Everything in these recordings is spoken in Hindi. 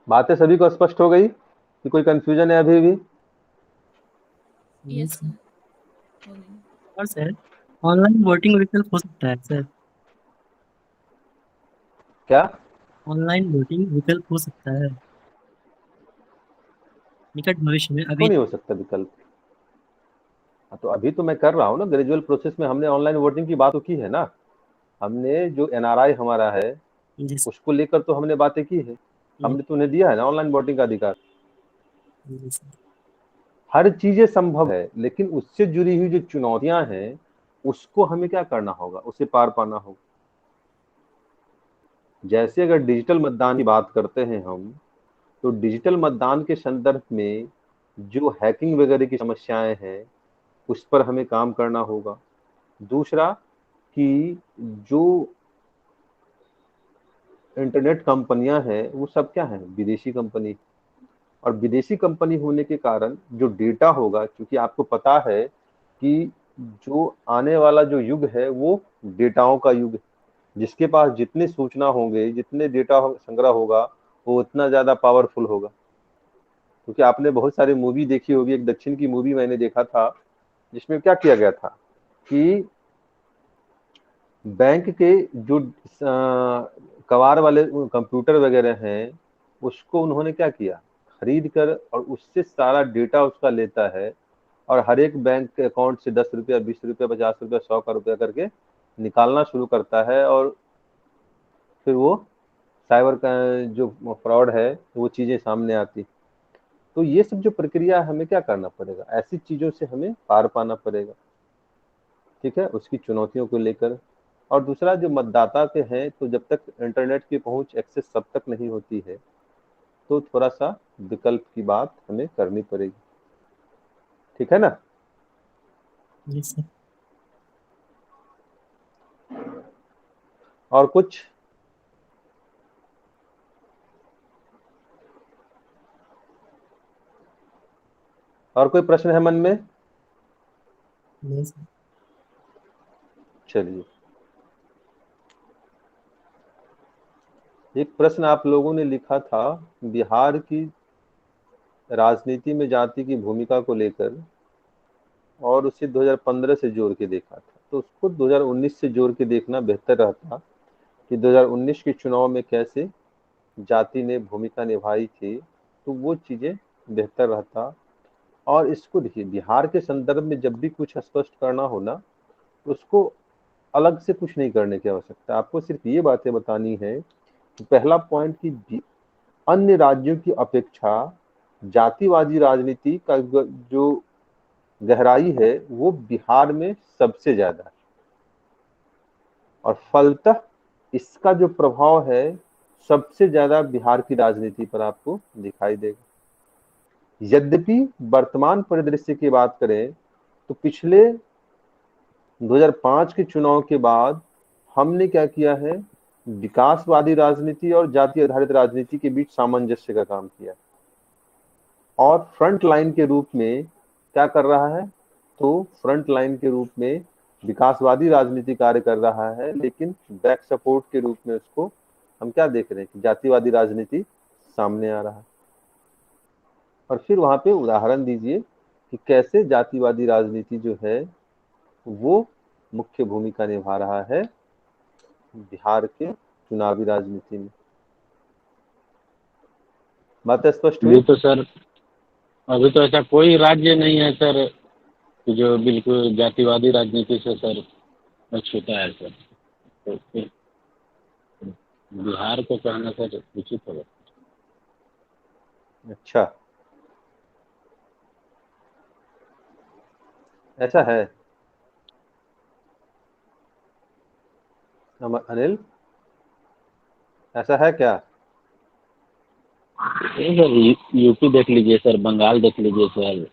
बातें सभी को स्पष्ट हो गई कि कोई कंफ्यूजन है अभी भी? यस सर, हो गई। और सर, ऑनलाइन वोटिंग विकल्प हो सकता है सर? क्या? ऑनलाइन वोटिंग विकल्प हो सकता है निकट भविष्य में? क्यों अभी नहीं हो सकता विकल्प? हाँ, तो अभी तो मैं कर रहा हूँ ना, ग्रेजुअल प्रोसेस में हमने ऑनलाइन वोटिंग की बात तो की है ना। हमने जो एनआरआई हमारा है जिस उसको लेकर तो हमने बातें की है। हमने तो उन्हें दिया है ना ऑनलाइन वोटिंग का अधिकार। जिस हर चीजें संभव है, लेकिन उससे जुड़ी हुई जो चुनौतियां हैं उसको हमें क्या करना होगा, उसे पार पाना होगा। जैसे अगर डिजिटल मतदान की बात करते हैं हम, तो डिजिटल मतदान के संदर्भ में जो हैकिंग वगैरह की समस्याएं हैं उस पर हमें काम करना होगा। दूसरा कि जो इंटरनेट कंपनियां हैं वो सब क्या हैं, विदेशी कंपनी। और विदेशी कंपनी होने के कारण जो डेटा होगा, क्योंकि आपको पता है कि जो आने वाला जो युग है वो डेटाओं का युग है। जिसके पास जितने सूचना होंगे, जितने डेटा संग्रह होगा, वो उतना ज्यादा पावरफुल होगा। क्योंकि आपने बहुत सारी मूवी देखी होगी, एक दक्षिण की मूवी मैंने देखा था जिसमें क्या किया गया था कि बैंक के जो कबाड़ वाले कंप्यूटर वगैरह हैं उसको उन्होंने क्या किया, खरीद कर, और उससे सारा डेटा उसका लेता है। और हर एक बैंक के अकाउंट से 10 रुपया, 20 रुपया, 50 रुपया, 100 का रुपया करके निकालना शुरू करता है। और फिर वो साइबर का जो फ्रॉड है वो चीजें सामने आती। तो ये सब जो प्रक्रिया है, हमें क्या करना पड़ेगा, ऐसी चीजों से हमें पार पाना पड़ेगा। ठीक है, उसकी चुनौतियों को लेकर। और दूसरा जो मतदाता के हैं, तो जब तक इंटरनेट की पहुंच, एक्सेस सब तक नहीं होती है, तो थोड़ा सा विकल्प की बात हमें करनी पड़ेगी। ठीक है ना? जिस और कुछ? और कोई प्रश्न है मन में? जिस चलिए, एक प्रश्न आप लोगों ने लिखा था बिहार की राजनीति में जाति की भूमिका को लेकर, और उसे 2015 से जोड़ के देखा था। तो उसको 2019 से जोड़ के देखना बेहतर रहता कि 2019 के चुनाव में कैसे जाति ने भूमिका निभाई थी, तो वो चीजें बेहतर रहता। और इसको देखिए, बिहार के संदर्भ में जब भी कुछ स्पष्ट करना हो ना, तो उसको अलग से कुछ नहीं करने की आवश्यकता। आपको सिर्फ ये बातें बतानी है कि पहला पॉइंट कि अन्य राज्यों की अपेक्षा जातिवादी राजनीति का जो गहराई है वो बिहार में सबसे ज्यादा है। और फलतः इसका जो प्रभाव है सबसे ज्यादा बिहार की राजनीति पर आपको दिखाई देगा। यद्यपि वर्तमान परिदृश्य की बात करें तो पिछले 2005 के चुनाव के बाद हमने क्या किया है, विकासवादी राजनीति और जाति आधारित राजनीति के बीच सामंजस्य का काम किया। और फ्रंट लाइन के रूप में क्या कर रहा है, तो फ्रंट लाइन के रूप में विकासवादी राजनीति कार्य कर रहा है, लेकिन बैक सपोर्ट के रूप में उसको हम क्या देख रहे हैं कि जातिवादी राजनीति सामने आ रहा है। और फिर वहां पे उदाहरण दीजिए कि कैसे जातिवादी राजनीति जो है वो मुख्य भूमिका निभा रहा है बिहार के चुनावी राजनीति में। बात स्पष्ट हुई? अभी तो सर, अभी तो ऐसा कोई राज्य नहीं है सर कि जो बिल्कुल जातिवादी राजनीति से सर छूता है सर। तो फिर बिहार को कहना सर उचित होगा। अच्छा, ऐसा है अनिल, ऐसा है क्या? नहीं सर, यूपी देख लीजिए सर, बंगाल देख लीजिए सर,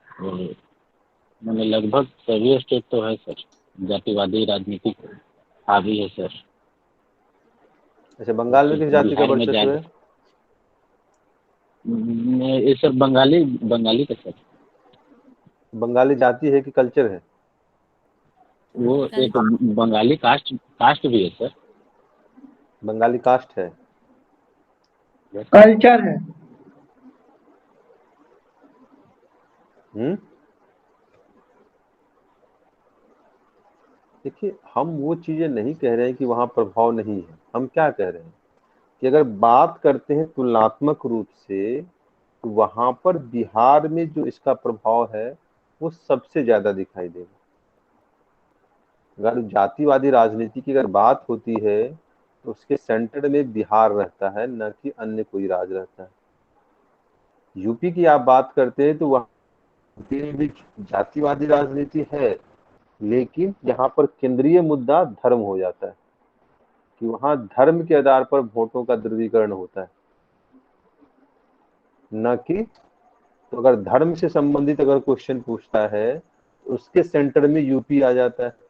और मैंने लगभग सभी स्टेट तो है सर जातिवादी राजनीति हावी है सर। अच्छा, तो बंगाल में फिर किस जाति का बिहार में वर्चस्व ज़्यादा है? ये सर बंगाली बंगाली का सर। बंगाली जाति है कि कल्चर है? वो एक कल्चर। बंगाली कास्ट कास्ट भी है सर। बंगाली कास्ट है। कल्चर है। देखिए, हम वो चीजें नहीं कह रहे हैं कि वहां प्रभाव नहीं है। हम क्या कह रहे हैं कि अगर बात करते हैं तुलनात्मक रूप से, तो वहां पर बिहार में जो इसका प्रभाव है वो सबसे ज्यादा दिखाई देगा। अगर जातिवादी राजनीति की अगर बात होती है तो उसके सेंटर में बिहार रहता है, न कि अन्य कोई राज रहता है। यूपी की आप बात करते हैं तो वहाँ भी जातिवादी राजनीति है, लेकिन यहाँ पर केंद्रीय मुद्दा धर्म हो जाता है कि वहाँ धर्म के आधार पर वोटों का ध्रुवीकरण होता है, न कि तो अगर धर्म से संबंधित अगर क्वेश्चन पूछता है तो उसके सेंटर में यूपी आ जाता है।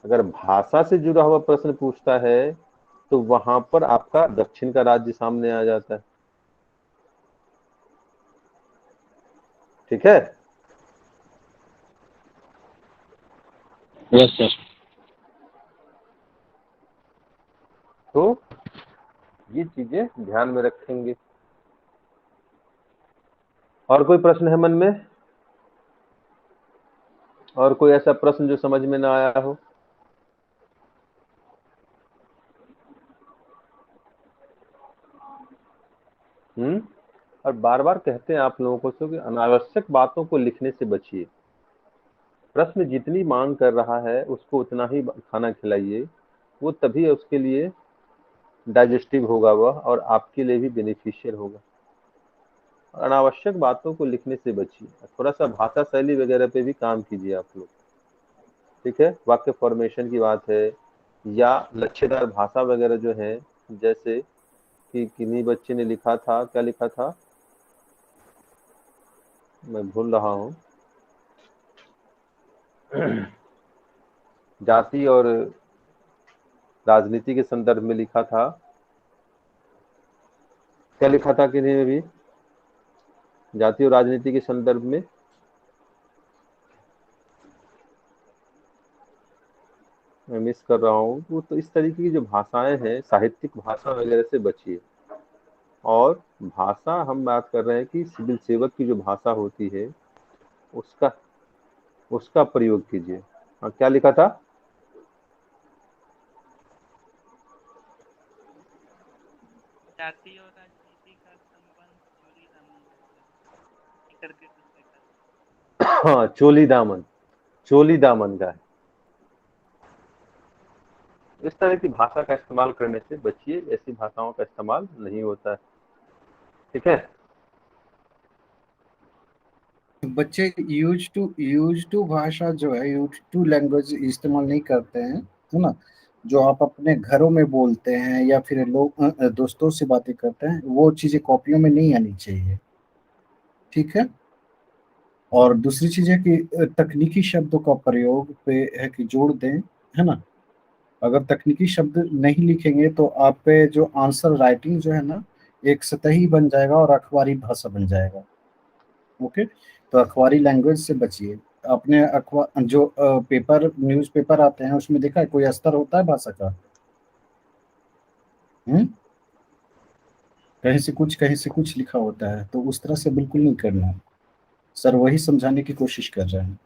अगर भाषा से जुड़ा हुआ प्रश्न पूछता है तो वहां पर आपका दक्षिण का राज्य सामने आ जाता है। ठीक है। Yes sir. तो ये चीजें ध्यान में रखेंगे। और कोई प्रश्न है मन में? और कोई ऐसा प्रश्न जो समझ में ना आया हो? और बार बार कहते हैं आप लोगों को कि अनावश्यक बातों को लिखने से बचिए। प्रश्न जितनी मांग कर रहा है उसको उतना ही खाना खिलाइए, वो तभी उसके लिए डाइजेस्टिव होगा वह, और आपके लिए भी बेनिफिशियल होगा। अनावश्यक बातों को लिखने से बचिए। थोड़ा सा भाषा शैली वगैरह पे भी काम कीजिए आप लोग। ठीक है, वाक्य फॉर्मेशन की बात है या लच्छेदार भाषा वगैरह जो है, जैसे कि किन्हीं बच्चे ने लिखा था, क्या लिखा था मैं भूल रहा हूँ, जाति और राजनीति के संदर्भ में लिखा था। क्या लिखा था किन्हीं ने भी जाति और राजनीति के संदर्भ में? मैं मिस कर रहा हूँ। वो तो इस तरीके की जो भाषाएं हैं, साहित्यिक भाषा वगैरह से बचिए। और भाषा हम बात कर रहे हैं कि सिविल सेवक की जो भाषा होती है उसका उसका प्रयोग कीजिए। हाँ, क्या लिखा था? जाति और राजनीति का संबंध चोली दामन करके कुछ लिखा था। हाँ, चोली दामन का है। इस तरह की भाषा का इस्तेमाल करने से बचिए, ऐसी भाषाओं का इस्तेमाल नहीं होता है। ठीक है। बच्चे यूज टू भाषा जो है, यूज टू लैंग्वेज इस्तेमाल नहीं करते हैं, है ना। जो आप अपने घरों में बोलते हैं या फिर लोग दोस्तों से बातें करते हैं, वो चीजें कॉपियों में नहीं आनी चाहिए। ठीक है। और दूसरी चीज है कि तकनीकी शब्दों का प्रयोग पे है कि जोड़ दें, है ना। अगर तकनीकी शब्द नहीं लिखेंगे तो आप पे जो आंसर राइटिंग जो है ना, एक सतही बन जाएगा और अखबारी भाषा बन जाएगा। ओके। तो अखबारी लैंग्वेज से बचिए। अपने अखबार जो पेपर न्यूज पेपर आते हैं उसमें देखा है कोई अस्तर होता है भाषा का? हम्म। कहीं से कुछ लिखा होता है, तो उस तरह से बिल्कुल नहीं करना है। सर वही समझाने की कोशिश कर रहे हैं।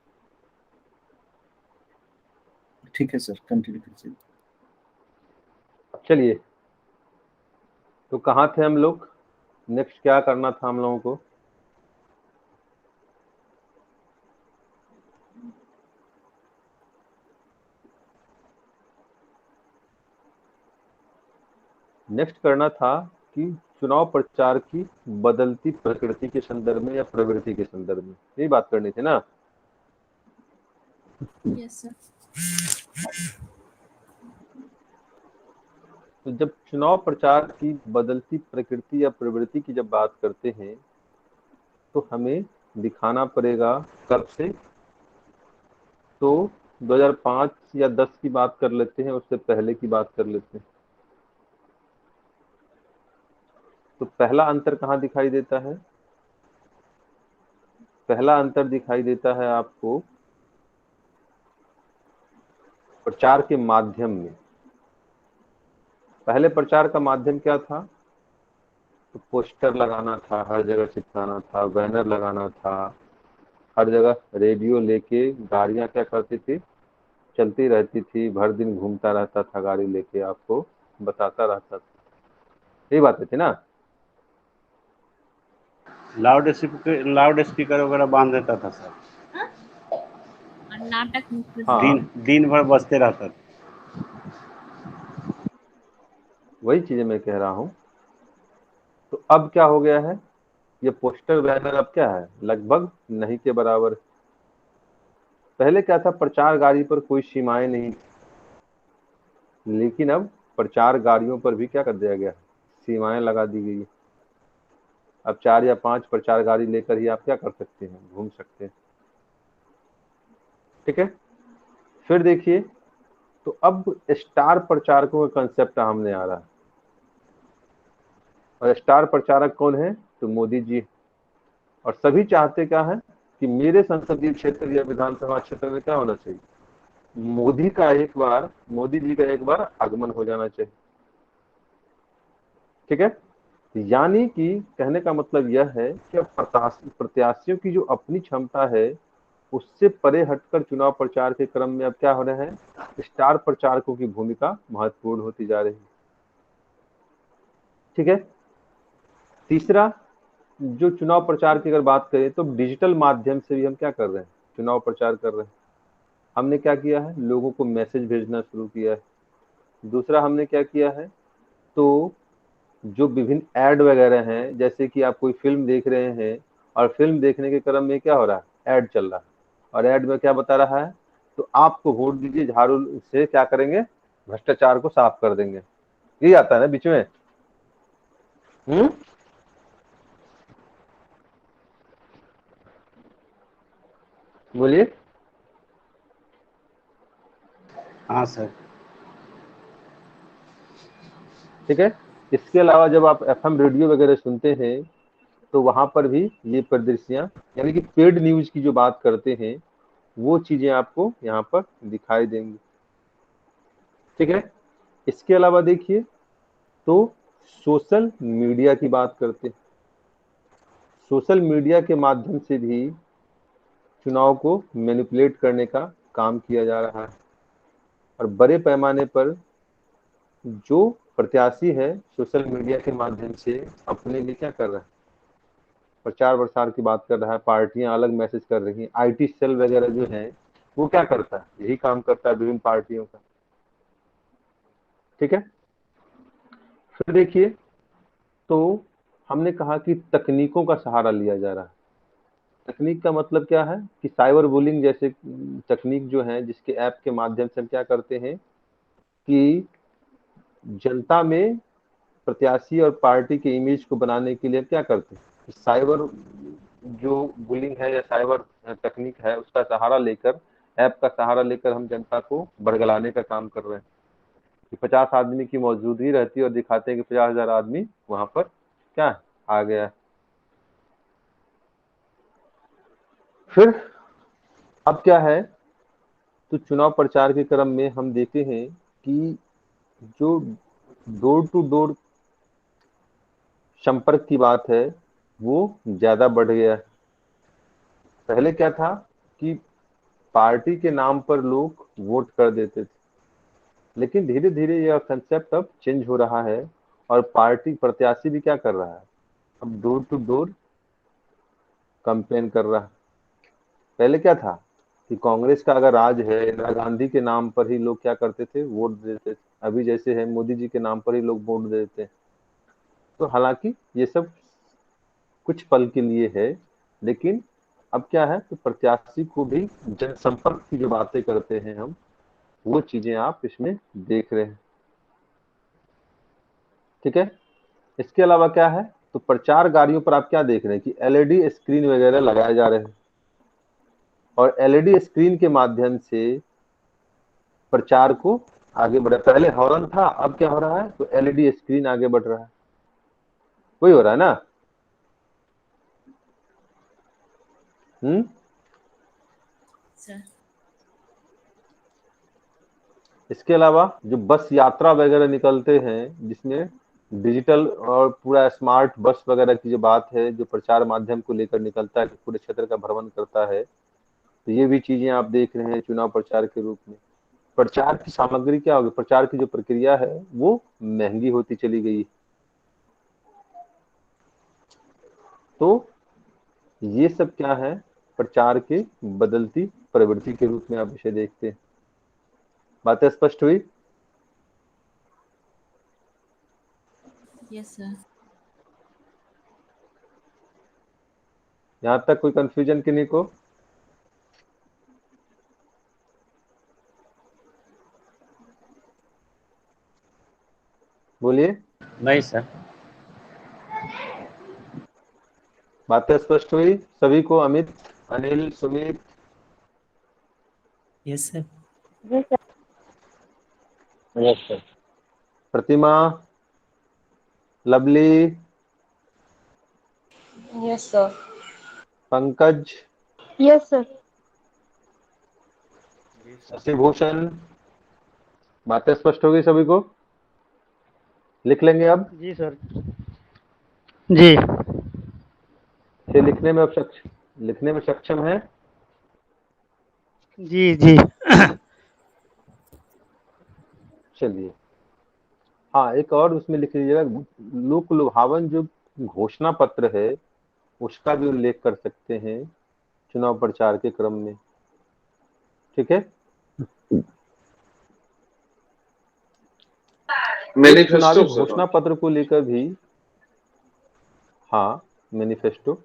ठीक है सर, कंटिन्यू कीजिए। चलिए, तो कहाँ थे हम लोग? नेक्स्ट क्या करना था हम लोगों को? नेक्स्ट करना था कि चुनाव प्रचार की बदलती प्रकृति के संदर्भ में या प्रवृत्ति के संदर्भ में, यही बात करनी थी ना। Yes sir. तो जब चुनाव प्रचार की बदलती प्रकृति या प्रवृत्ति की जब बात करते हैं तो हमें दिखाना पड़ेगा कब से। तो 2005 या 10 की बात कर लेते हैं, उससे पहले की बात कर लेते हैं। तो पहला अंतर कहाँ दिखाई देता है? पहला अंतर दिखाई देता है आपको प्रचार के माध्यम में। पहले प्रचार का माध्यम क्या था? तो पोस्टर लगाना था, हर जगह चिपकाना था, बैनर लगाना था, हर जगह रेडियो लेके गाड़ियां क्या करती थी, चलती रहती थी, भर दिन घूमता रहता था गाड़ी लेके, आपको बताता रहता था। यही बातें थी ना? लाउड स्पीकर वगैरह बांध देता था सर, और नाटक मुख्य हाँ। दिन भर बजते रहता था। वही चीजें मैं कह रहा हूँ। तो अब क्या हो गया है, ये पोस्टर बैनर अब क्या है, लगभग नहीं के बराबर। पहले क्या था, प्रचार गाड़ी पर कोई सीमाएं नहीं थी, लेकिन अब प्रचार गाड़ियों पर भी क्या कर दिया गया, सीमाएं लगा दी गई है। अब 4 या 5 प्रचार गाड़ी लेकर ही आप क्या कर सकते हैं, घूम सकते हैं। ठीक है, फिर देखिए, तो अब स्टार प्रचारकों का कंसेप्ट सामने आ रहा है। और स्टार प्रचारक कौन है? तो मोदी जी। और सभी चाहते क्या है कि मेरे संसदीय क्षेत्र या विधानसभा क्षेत्र में क्या होना चाहिए, मोदी जी का एक बार आगमन हो जाना चाहिए। ठीक है, यानी कि कहने का मतलब यह है कि अब प्रत्याशियों की जो अपनी क्षमता है उससे परे हटकर चुनाव प्रचार के क्रम में अब क्या हो रहे हैं, स्टार प्रचारकों की भूमिका महत्वपूर्ण होती जा रही है। ठीक है, तीसरा, जो चुनाव प्रचार की अगर बात करें तो डिजिटल माध्यम से भी हम क्या कर रहे हैं, चुनाव प्रचार कर रहे हैं। हमने क्या किया है, लोगों को मैसेज भेजना शुरू किया है। दूसरा हमने क्या किया है, तो जो विभिन्न ऐड वगैरह हैं, जैसे कि आप कोई फिल्म देख रहे हैं और फिल्म देखने के क्रम में क्या हो रहा है, ऐड चल रहा है, और ऐड में क्या बता रहा है, तो आपको वोट दीजिए, झाड़ू से क्या करेंगे, भ्रष्टाचार को साफ कर देंगे। यही आता है ना बीच में। बोलिए। हाँ सर। ठीक है, इसके अलावा जब आप एफएम रेडियो वगैरह सुनते हैं तो वहां पर भी ये परिदृश्यां, यानी कि पेड न्यूज की जो बात करते हैं वो चीजें आपको यहाँ पर दिखाई देंगी। ठीक है, इसके अलावा देखिए, तो सोशल मीडिया की बात करते हैं। सोशल मीडिया के माध्यम से भी चुनाव को मैनिपुलेट करने का काम किया जा रहा है, और बड़े पैमाने पर जो प्रत्याशी है सोशल मीडिया के माध्यम से अपने लिए क्या कर रहा है, प्रचार प्रसार की बात कर रहा है, पार्टियां अलग मैसेज कर रही हैं। आईटी सेल वगैरह जो है वो क्या करता है, यही काम करता है विभिन्न पार्टियों का। ठीक है, फिर देखिए, तो हमने कहा कि तकनीकों का सहारा लिया जा रहा है। तकनीक का मतलब क्या है कि साइबर बुलिंग जैसे तकनीक जो है, जिसके ऐप के माध्यम से हम क्या करते हैं कि जनता में प्रत्याशी और पार्टी के इमेज को बनाने के लिए क्या करते हैं, साइबर जो बुलिंग है या साइबर तकनीक है उसका सहारा लेकर, ऐप का सहारा लेकर हम जनता को बरगलाने का काम कर रहे हैं कि 50 आदमी की मौजूदगी रहती है और दिखाते हैं कि 50,000 आदमी वहां पर क्या आ गया। फिर अब क्या है, तो चुनाव प्रचार के क्रम में हम देखते हैं कि जो डोर टू डोर संपर्क की बात है वो ज्यादा बढ़ गया है। पहले क्या था कि पार्टी के नाम पर लोग वोट कर देते थे, लेकिन धीरे धीरे यह कंसेप्ट अब चेंज हो रहा है और पार्टी प्रत्याशी भी क्या कर रहा है, अब डोर टू डोर कैंपेन कर रहा है। पहले क्या था कि कांग्रेस का अगर राज है, इंदिरा गांधी के नाम पर ही लोग क्या करते थे, वोट देते थे। अभी जैसे है मोदी जी के नाम पर ही लोग वोट देते हैं। तो हालांकि ये सब कुछ पल के लिए है, लेकिन अब क्या है, तो प्रत्याशी को भी जनसंपर्क की जो बातें करते हैं हम, वो चीजें आप इसमें देख रहे हैं। ठीक है, इसके अलावा क्या है, तो प्रचार गाड़ियों पर आप क्या देख रहे हैं कि एलईडी स्क्रीन वगैरह लगाए जा रहे हैं, और एलईडी स्क्रीन के माध्यम से प्रचार को आगे बढ़ा। पहले हॉर्न था, अब क्या हो रहा है, तो एलईडी स्क्रीन आगे बढ़ रहा है। वही हो रहा है ना। सर इसके अलावा जो बस यात्रा वगैरह निकलते हैं जिसमें डिजिटल और पूरा स्मार्ट बस वगैरह की जो बात है, जो प्रचार माध्यम को लेकर निकलता है, पूरे क्षेत्र का भ्रमण करता है, तो ये भी चीजें आप देख रहे हैं चुनाव प्रचार के रूप में। प्रचार की सामग्री क्या होगी, प्रचार की जो प्रक्रिया है वो महंगी होती चली गई। तो ये सब क्या है, प्रचार के बदलती प्रवृत्ति के रूप में आप इसे देखते हैं। बातें स्पष्ट हुई? Yes sir. यहां तक कोई कंफ्यूजन किन्हीं को? बोलिए। नहीं सर। बातें स्पष्ट हुई सभी को? Amit, Anil, Sumit? Yes sir. Yes sir. Pratima, Lovely, yes sir. Pankaj, yes sir. Shashibhushan, बातें स्पष्ट हो गई सभी को? लिख लेंगे अब? जी सर। जी इसे लिखने में सक्षम है? जी जी। चलिए, हाँ एक और उसमें लिख लीजिएगा, लोक लुभावन जो घोषणा पत्र है उसका भी उल्लेख कर सकते हैं चुनाव प्रचार के क्रम में। ठीक है? एक चुनावी घोषणा पत्र को लेकर भी, हाँ मैनिफेस्टो,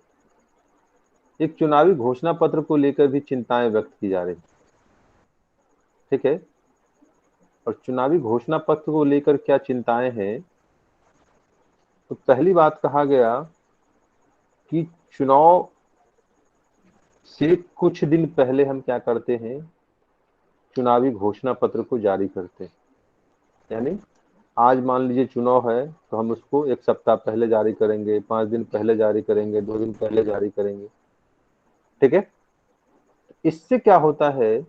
एक चुनावी घोषणा पत्र को लेकर भी चिंताएं व्यक्त की जा रही। ठीक है? और चुनावी घोषणा पत्र को लेकर क्या चिंताएं हैं, तो पहली बात कहा गया कि चुनाव से कुछ दिन पहले हम क्या करते हैं, चुनावी घोषणा पत्र को जारी करते हैं। यानी आज मान लीजिए चुनाव है तो हम उसको एक सप्ताह पहले जारी करेंगे, 5 दिन पहले जारी करेंगे, 2 दिन पहले जारी करेंगे। ठीक है? इससे क्या होता है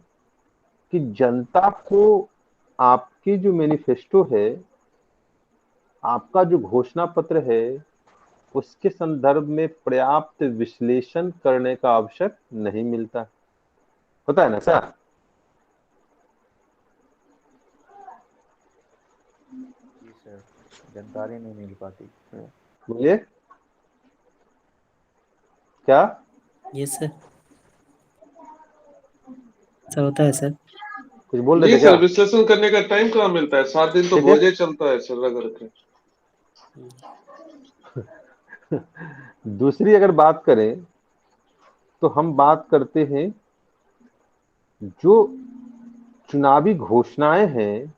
कि जनता को आपकी जो मैनिफेस्टो है, आपका जो घोषणा पत्र है, उसके संदर्भ में पर्याप्त विश्लेषण करने का अवसर नहीं मिलता। होता है ना सर? जी सर, जानकारी नहीं मिल पाती। बोलिए। क्या? Yes sir. सर होता है सर। कुछ बोल रहे नहीं थे क्या? सर, विश्लेषण करने का टाइम कहाँ मिलता है? 7 दिन तो ठीक है? भोजे चलता है सर रगड़ के। दूसरी अगर बात करें तो हम बात करते हैं जो चुनावी घोषणाएं हैं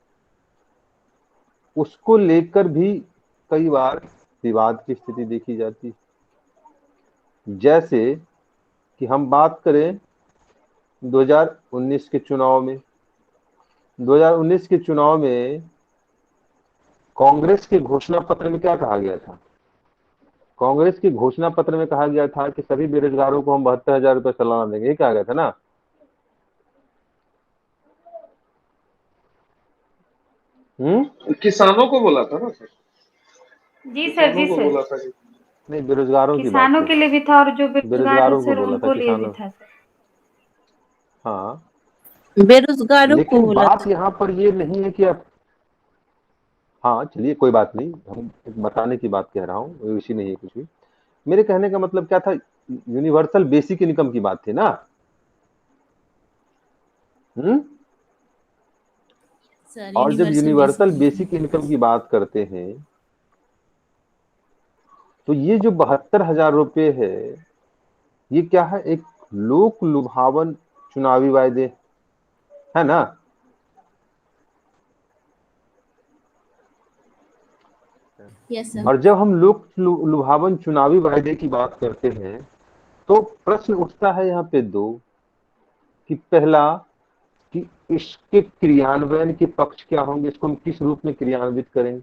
उसको लेकर भी कई बार विवाद की स्थिति देखी जाती है। जैसे कि हम बात करें 2019 के चुनाव में, 2019 के चुनाव में कांग्रेस के घोषणा पत्र में क्या कहा गया था? कांग्रेस के घोषणा पत्र में कहा गया था कि सभी बेरोजगारों को हम 72,000 रुपए सालाना देंगे। ये कहा गया था ना? किसानों को बोला था ना सर? जी सर। जी किसानों को सर। बोला था कि नहीं, बेरोजगारों की बात किसानों थी। के लिए भी था और जो बेरोजगार थे बेरोजगारों को सर बोला था, उनको लिए भी किसानों। था सर। हाँ, बेरोजगारों को लेकिन बोला बात था। यहाँ पर ये नहीं है कि आप, हाँ चलिए कोई बात नहीं, हम बताने की बात कह रहा हूँ, वो इसी नहीं है कुछ भी। मेरे कहने का मतलब क्या था, यूनिवर्सल बेसिक इनकम की बात थी ना? सर और जब universal universal basic basic income की बात करते हैं तो ये जो 72,000 रुपए है, ये क्या है? एक लोक लुभावन चुनावी वायदे है ना? Yes sir. और जब हम लोक लुभावन चुनावी वायदे की बात करते हैं तो प्रश्न उठता है यहाँ पे दो, कि पहला कि इसके क्रियान्वयन के पक्ष क्या होंगे, इसको हम किस रूप में क्रियान्वित करेंगे,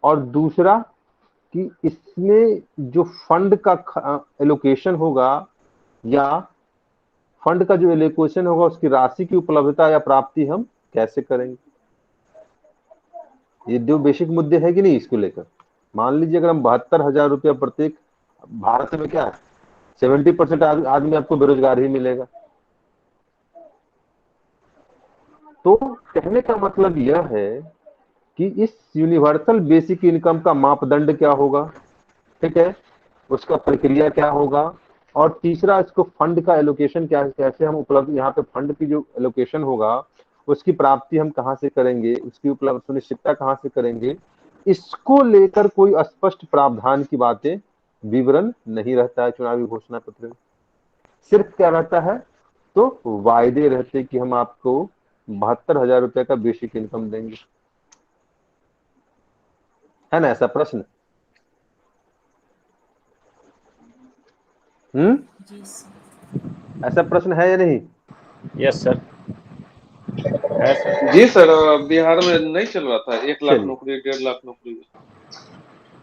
और दूसरा कि इसमें जो फंड का एलोकेशन होगा या फंड का जो एलोकेशन होगा उसकी राशि की उपलब्धता या प्राप्ति हम कैसे करेंगे? ये दो बेसिक मुद्दे हैं कि नहीं इसको लेकर? मान लीजिए अगर हम 72,000 रुपया प्रत्येक, भारत में क्या है 70% आदमी आपको बेरोजगार ही मिलेगा। तो कहने का मतलब यह है कि इस यूनिवर्सल बेसिक इनकम का मापदंड क्या होगा, ठीक है, उसका प्रक्रिया क्या होगा, और तीसरा इसको फंड का एलोकेशन क्या, कैसे हम उपलब्ध, यहाँ पे फंड की जो एलोकेशन होगा उसकी प्राप्ति हम कहाँ से करेंगे, उसकी उपलब्ध सुनिश्चितता कहाँ से करेंगे, इसको लेकर कोई स्पष्ट प्रावधान की बातें, विवरण नहीं रहता है चुनावी घोषणा पत्र में। सिर्फ क्या रहता है, तो वायदे रहते कि हम आपको 72,000 रुपए का बेसिक इनकम देंगे, है ना ऐसा प्रश्न? जी सर। ऐसा प्रश्न है या नहीं? यस सर, है सर। जी सर, बिहार में नहीं चल रहा था 1 लाख चलिए। नौकरी, 1.5 लाख नौकरी,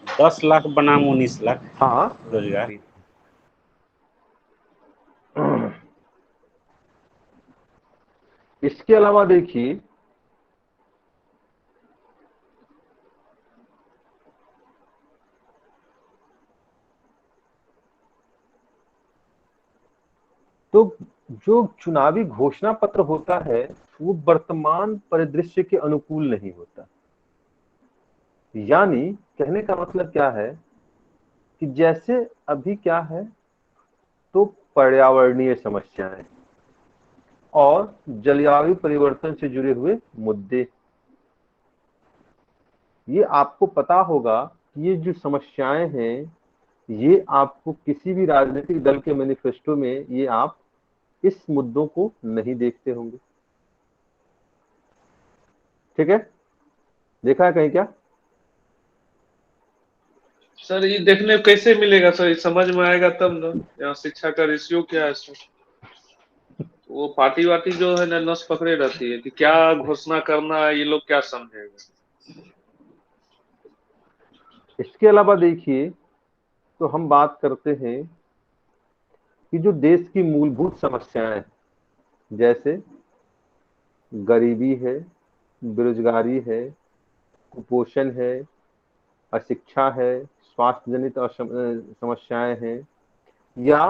10 लाख बनाम 19 लाख हाँ रोजगार। इसके अलावा देखिए, तो जो चुनावी घोषणा पत्र होता है वो वर्तमान परिदृश्य के अनुकूल नहीं होता। यानी कहने का मतलब क्या है कि जैसे अभी क्या है, तो पर्यावरणीय समस्याएं और जलवायु परिवर्तन से जुड़े हुए मुद्दे, ये आपको पता होगा कि ये जो समस्याएं हैं ये आपको किसी भी राजनीतिक दल के मैनिफेस्टो में ये आप इस मुद्दों को नहीं देखते होंगे, ठीक है? देखा है कहीं क्या? सर ये देखने को कैसे मिलेगा सर, ये समझ में आएगा तब ना। यहाँ शिक्षा का रेशियो क्या है सर? वो पार्टी वार्टी जो है ना नस पकड़े रहती है कि क्या घोषणा करना है, ये लोग क्या समझेगा। इसके अलावा देखिए, तो हम बात करते हैं कि जो देश की मूलभूत समस्याएं जैसे गरीबी है, बेरोजगारी है, कुपोषण है, अशिक्षा है, स्वास्थ्य जनित समस्याएं हैं, या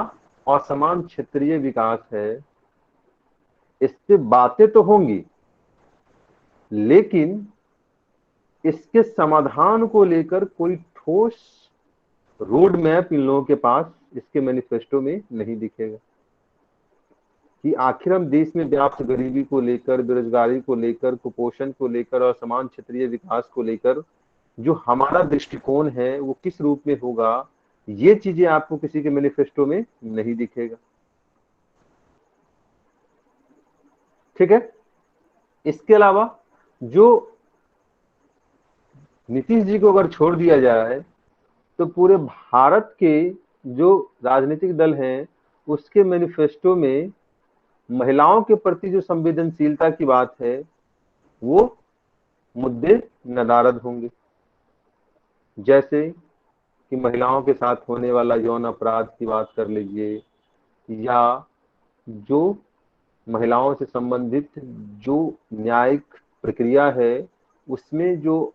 असमान क्षेत्रीय विकास है, इस पे बातें तो होंगी, लेकिन इसके समाधान को लेकर कोई ठोस रोड मैप इन लोगों के पास इसके मैनिफेस्टो में नहीं दिखेगा कि आखिर हम देश में व्याप्त गरीबी को लेकर, बेरोजगारी को लेकर, कुपोषण को लेकर और समान क्षेत्रीय विकास को लेकर जो हमारा दृष्टिकोण है वो किस रूप में होगा, ये चीजें आपको किसी के मैनिफेस्टो में नहीं दिखेगा, ठीक है? इसके अलावा जो नीतीश जी को अगर छोड़ दिया जाए तो पूरे भारत के जो राजनीतिक दल हैं उसके मैनिफेस्टो में महिलाओं के प्रति जो संवेदनशीलता की बात है वो मुद्दे नदारद होंगे, जैसे कि महिलाओं के साथ होने वाला यौन अपराध की बात कर लीजिए, या जो महिलाओं से संबंधित जो न्यायिक प्रक्रिया है उसमें जो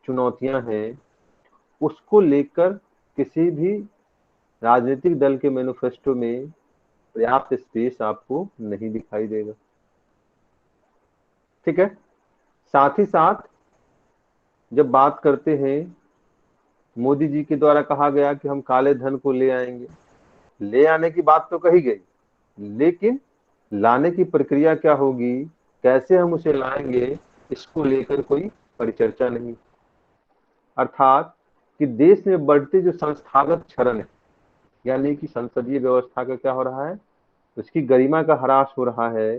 चुनौतियां हैं उसको लेकर किसी भी राजनीतिक दल के मैनिफेस्टो में पर्याप्त स्पेस आपको नहीं दिखाई देगा, ठीक है? साथ ही साथ जब बात करते हैं, मोदी जी के द्वारा कहा गया कि हम काले धन को ले आएंगे, ले आने की बात तो कही गई, लेकिन लाने की प्रक्रिया क्या होगी, कैसे हम उसे लाएंगे, इसको लेकर कोई परिचर्चा नहीं। अर्थात कि देश में बढ़ते जो संस्थागत क्षरण है, यानी कि संसदीय व्यवस्था का क्या हो रहा है, उसकी गरिमा का ह्रास हो रहा है,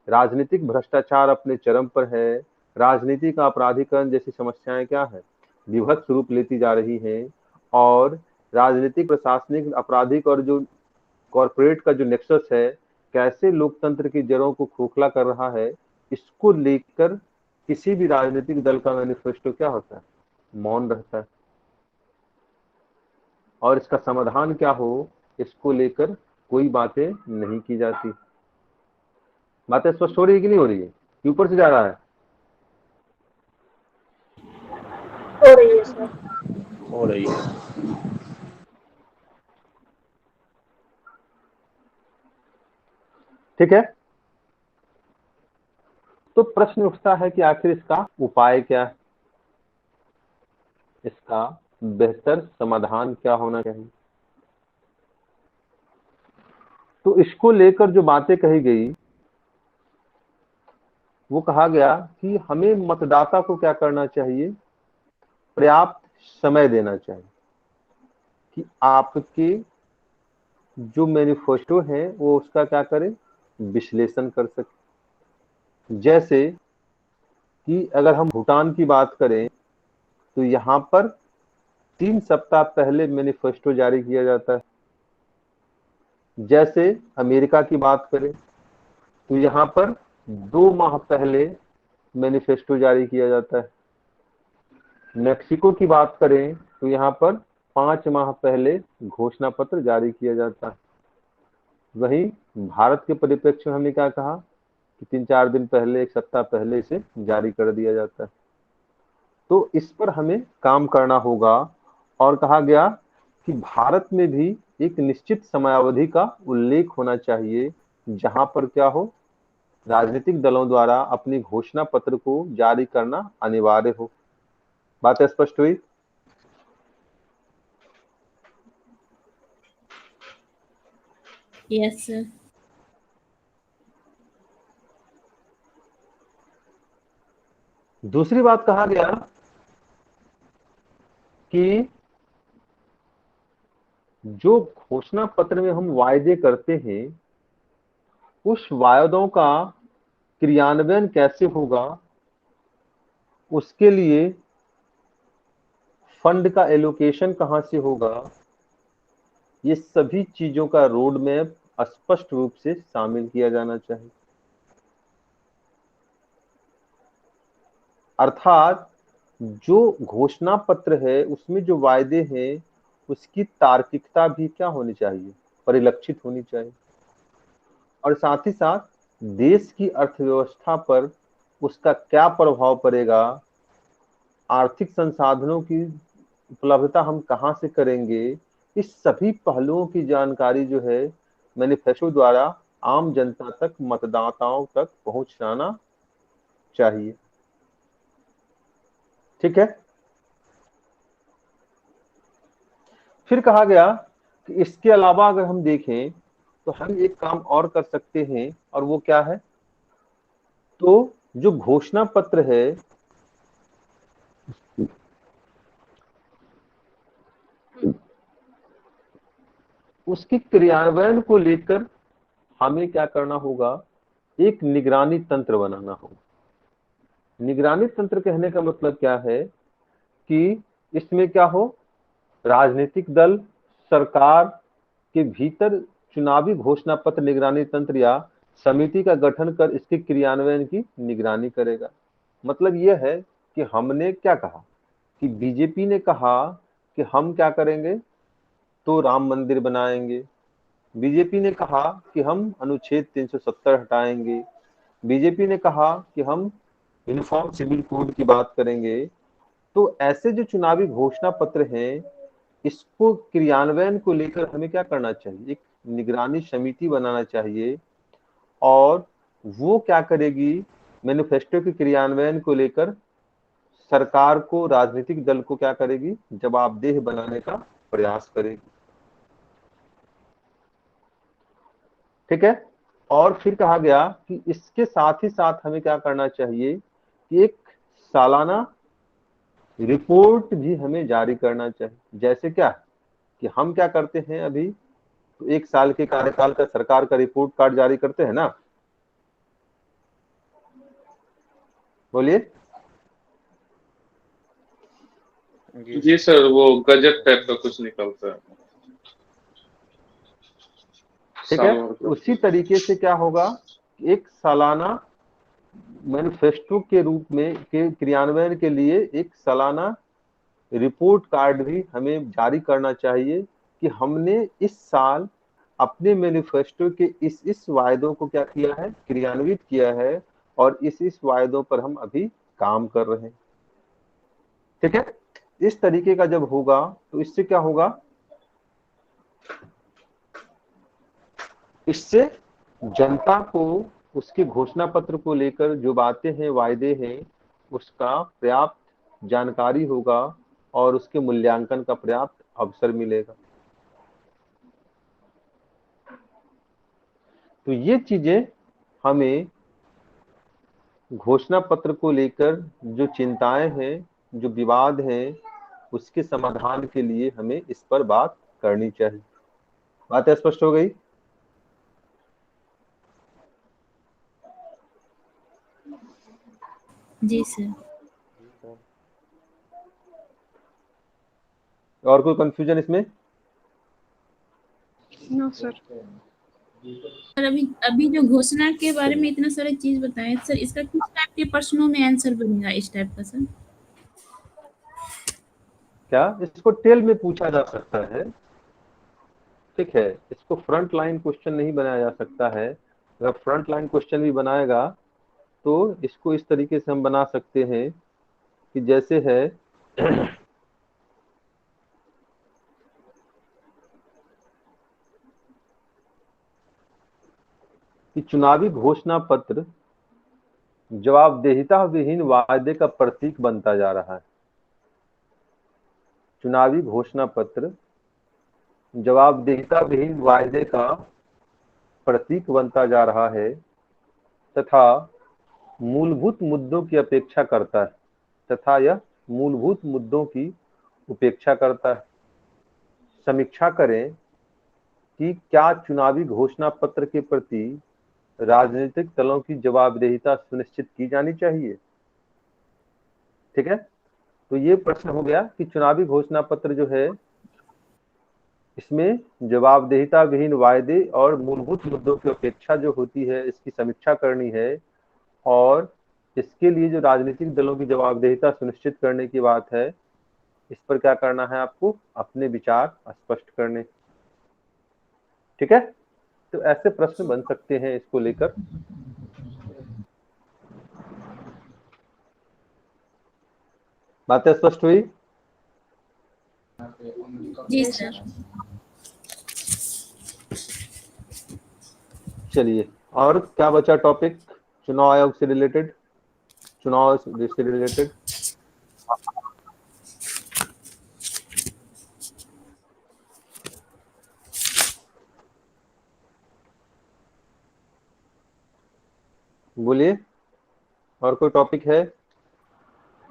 राजनीतिक भ्रष्टाचार अपने चरम पर है, राजनीति का अपराधीकरण जैसी समस्याएं क्या है, विभत्स रूप लेती जा रही हैं, और राजनीतिक, प्रशासनिक, आपराधिक और जो कॉरपोरेट का जो नेक्सस है कैसे लोकतंत्र की जड़ों को खोखला कर रहा है, इसको लेकर किसी भी राजनीतिक दल का मैनिफेस्टो क्या होता है, मौन रहता है, और इसका समाधान क्या हो इसको लेकर कोई बातें नहीं की जाती। बातें स्पष्ट हो रही है कि नहीं हो रही है? कि ऊपर से जा रहा है? हो रही है सर। हो रही है। ठीक है, तो प्रश्न उठता है कि आखिर इसका उपाय क्या है, इसका बेहतर समाधान क्या होना चाहिए। तो इसको लेकर जो बातें कही गई, वो कहा गया कि हमें मतदाता को क्या करना चाहिए, पर्याप्त समय देना चाहिए कि आपके जो मैनिफेस्टो है वो उसका क्या करें, विश्लेषण कर सके। जैसे कि अगर हम भूटान की बात करें तो यहाँ पर 3 सप्ताह पहले मैनिफेस्टो जारी किया जाता है। जैसे अमेरिका की बात करें तो यहाँ पर 2 माह पहले मैनिफेस्टो जारी किया जाता है। मेक्सिको की बात करें तो यहाँ पर 5 माह पहले घोषणा पत्र जारी किया जाता है। वहीं भारत के परिप्रेक्ष्य में हमने क्या कहा कि 3-4 दिन पहले, 1 सप्ताह पहले इसे जारी कर दिया जाता है। तो इस पर हमें काम करना होगा। और कहा गया कि भारत में भी एक निश्चित समयावधि का उल्लेख होना चाहिए जहां पर क्या हो, राजनीतिक दलों द्वारा अपनी घोषणा पत्र को जारी करना अनिवार्य हो। बात स्पष्ट हुई? Yes sir. दूसरी बात कहा गया कि जो घोषणा पत्र में हम वायदे करते हैं उस वायदों का क्रियान्वयन कैसे होगा, उसके लिए फंड का एलोकेशन कहां से होगा, ये सभी चीजों का रोड मैप स्पष्ट रूप से शामिल किया जाना चाहिए। अर्थात जो घोषणा पत्र है उसमें जो वायदे हैं उसकी तार्किकता भी क्या होनी चाहिए, परिलक्षित होनी चाहिए। और साथ ही साथ देश की अर्थव्यवस्था पर उसका क्या प्रभाव पड़ेगा, आर्थिक संसाधनों की उपलब्धता हम कहां से करेंगे, इस सभी पहलुओं की जानकारी जो है मैनिफेस्टो द्वारा आम जनता तक, मतदाताओं तक पहुंचाना चाहिए। ठीक है, फिर कहा गया कि इसके अलावा अगर हम देखें तो हम एक काम और कर सकते हैं, और वो क्या है, तो जो घोषणा पत्र है उसके क्रियान्वयन को लेकर हमें क्या करना होगा, एक निगरानी तंत्र बनाना होगा। निगरानी तंत्र कहने का मतलब क्या है कि इसमें क्या हो, राजनीतिक दल सरकार के भीतर चुनावी घोषणा पत्र निगरानी तंत्र या समिति का गठन कर इसके क्रियान्वयन की निगरानी करेगा। मतलब यह है कि हमने क्या कहा कि बीजेपी ने कहा कि हम क्या करेंगे, तो राम मंदिर बनाएंगे। बीजेपी ने कहा कि हम अनुच्छेद 370 हटाएंगे। बीजेपी ने कहा कि हम यूनिफॉर्म सिविल कोड की बात करेंगे। तो ऐसे जो चुनावी घोषणा पत्र हैं इसको क्रियान्वयन को लेकर हमें क्या करना चाहिए, एक निगरानी समिति बनाना चाहिए। और वो क्या करेगी, मैनिफेस्टो के क्रियान्वयन को लेकर सरकार को, राजनीतिक दल को क्या करेगी, जवाबदेह बनाने का प्रयास करेगी। ठीक है, और फिर कहा गया कि इसके साथ ही साथ हमें क्या करना चाहिए कि एक सालाना रिपोर्ट भी हमें जारी करना चाहिए। जैसे क्या कि हम क्या करते हैं अभी, तो 1 साल के कार्यकाल का सरकार का रिपोर्ट कार्ड जारी करते हैं ना, बोलिए। जी सर, वो गजट टाइप का कुछ निकलता है। ठीक है, उसी तरीके से क्या होगा, एक सालाना मैनिफेस्टो के रूप में के क्रियान्वयन के लिए एक सालाना रिपोर्ट कार्ड भी हमें जारी करना चाहिए कि हमने इस साल अपने मैनिफेस्टो के इस वायदों को क्या किया है, क्रियान्वित किया है। और इस वायदों पर हम अभी काम कर रहे हैं। ठीक है, इस तरीके का जब होगा तो इससे क्या होगा, इससे जनता को उसके घोषणा पत्र को लेकर जो बातें हैं, वायदे हैं, उसका पर्याप्त जानकारी होगा और उसके मूल्यांकन का पर्याप्त अवसर मिलेगा। तो ये चीजें हमें घोषणा पत्र को लेकर जो चिंताएं हैं, जो विवाद हैं, उसके समाधान के लिए हमें इस पर बात करनी चाहिए। बात स्पष्ट हो गई? जी सर। जी सर। और कोई कंफ्यूजन इसमें? No sir. सर अभी जो घोषणा के बारे में इतना सारा चीज बताए सर, इसका किस टाइप के प्रश्नों में आंसर बनेगा इस टाइप का सर? क्या इसको टेल में पूछा जा सकता है? ठीक है, इसको फ्रंट लाइन क्वेश्चन नहीं बनाया जा सकता है। अगर फ्रंट लाइन क्वेश्चन भी बनाएगा तो इसको इस तरीके से हम बना सकते हैं कि जैसे है कि चुनावी घोषणा पत्र जवाबदेहिता विहीन वायदे का प्रतीक बनता जा रहा है। चुनावी घोषणा पत्र जवाबदेहिता विहीन वायदे का प्रतीक बनता जा रहा है तथा मूलभूत मुद्दों की अपेक्षा करता है, तथा यह मूलभूत मुद्दों की उपेक्षा करता है। समीक्षा करें कि क्या चुनावी घोषणा पत्र के प्रति राजनीतिक दलों की जवाबदेहिता सुनिश्चित की जानी चाहिए। ठीक है, तो ये प्रश्न हो गया कि चुनावी घोषणा पत्र जो है इसमें जवाबदेहिता विहीन वायदे और मूलभूत मुद्दों की अपेक्षा जो होती है, इसकी समीक्षा करनी है और इसके लिए जो राजनीतिक दलों की जवाबदेहिता सुनिश्चित करने की बात है, इस पर क्या करना है, आपको अपने विचार स्पष्ट करने। ठीक है, तो ऐसे प्रश्न बन सकते हैं इसको लेकर। बातें स्पष्ट हुई? जी सर। चलिए, और क्या बचा टॉपिक चुनाव आयोग से रिलेटेड, चुनाव से रिलेटेड? बोलिए, और कोई टॉपिक है?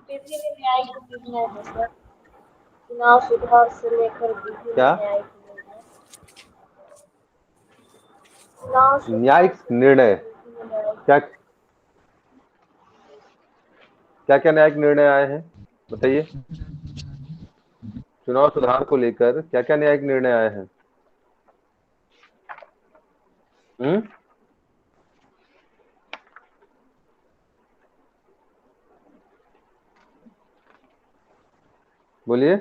विभिन्न न्यायिक निर्णय है सर, चुनाव सुधार से लेकर विभिन्न क्या न्यायिक निर्णय। चुनाव सुधार न्यायिक से निर्णय? लेकर विभिन्न न्यायिक क्या क्या क्या न्यायिक निर्णय आए हैं, बताइए। चुनाव सुधार को लेकर क्या क्या न्यायिक निर्णय आए हैं? बोलिए।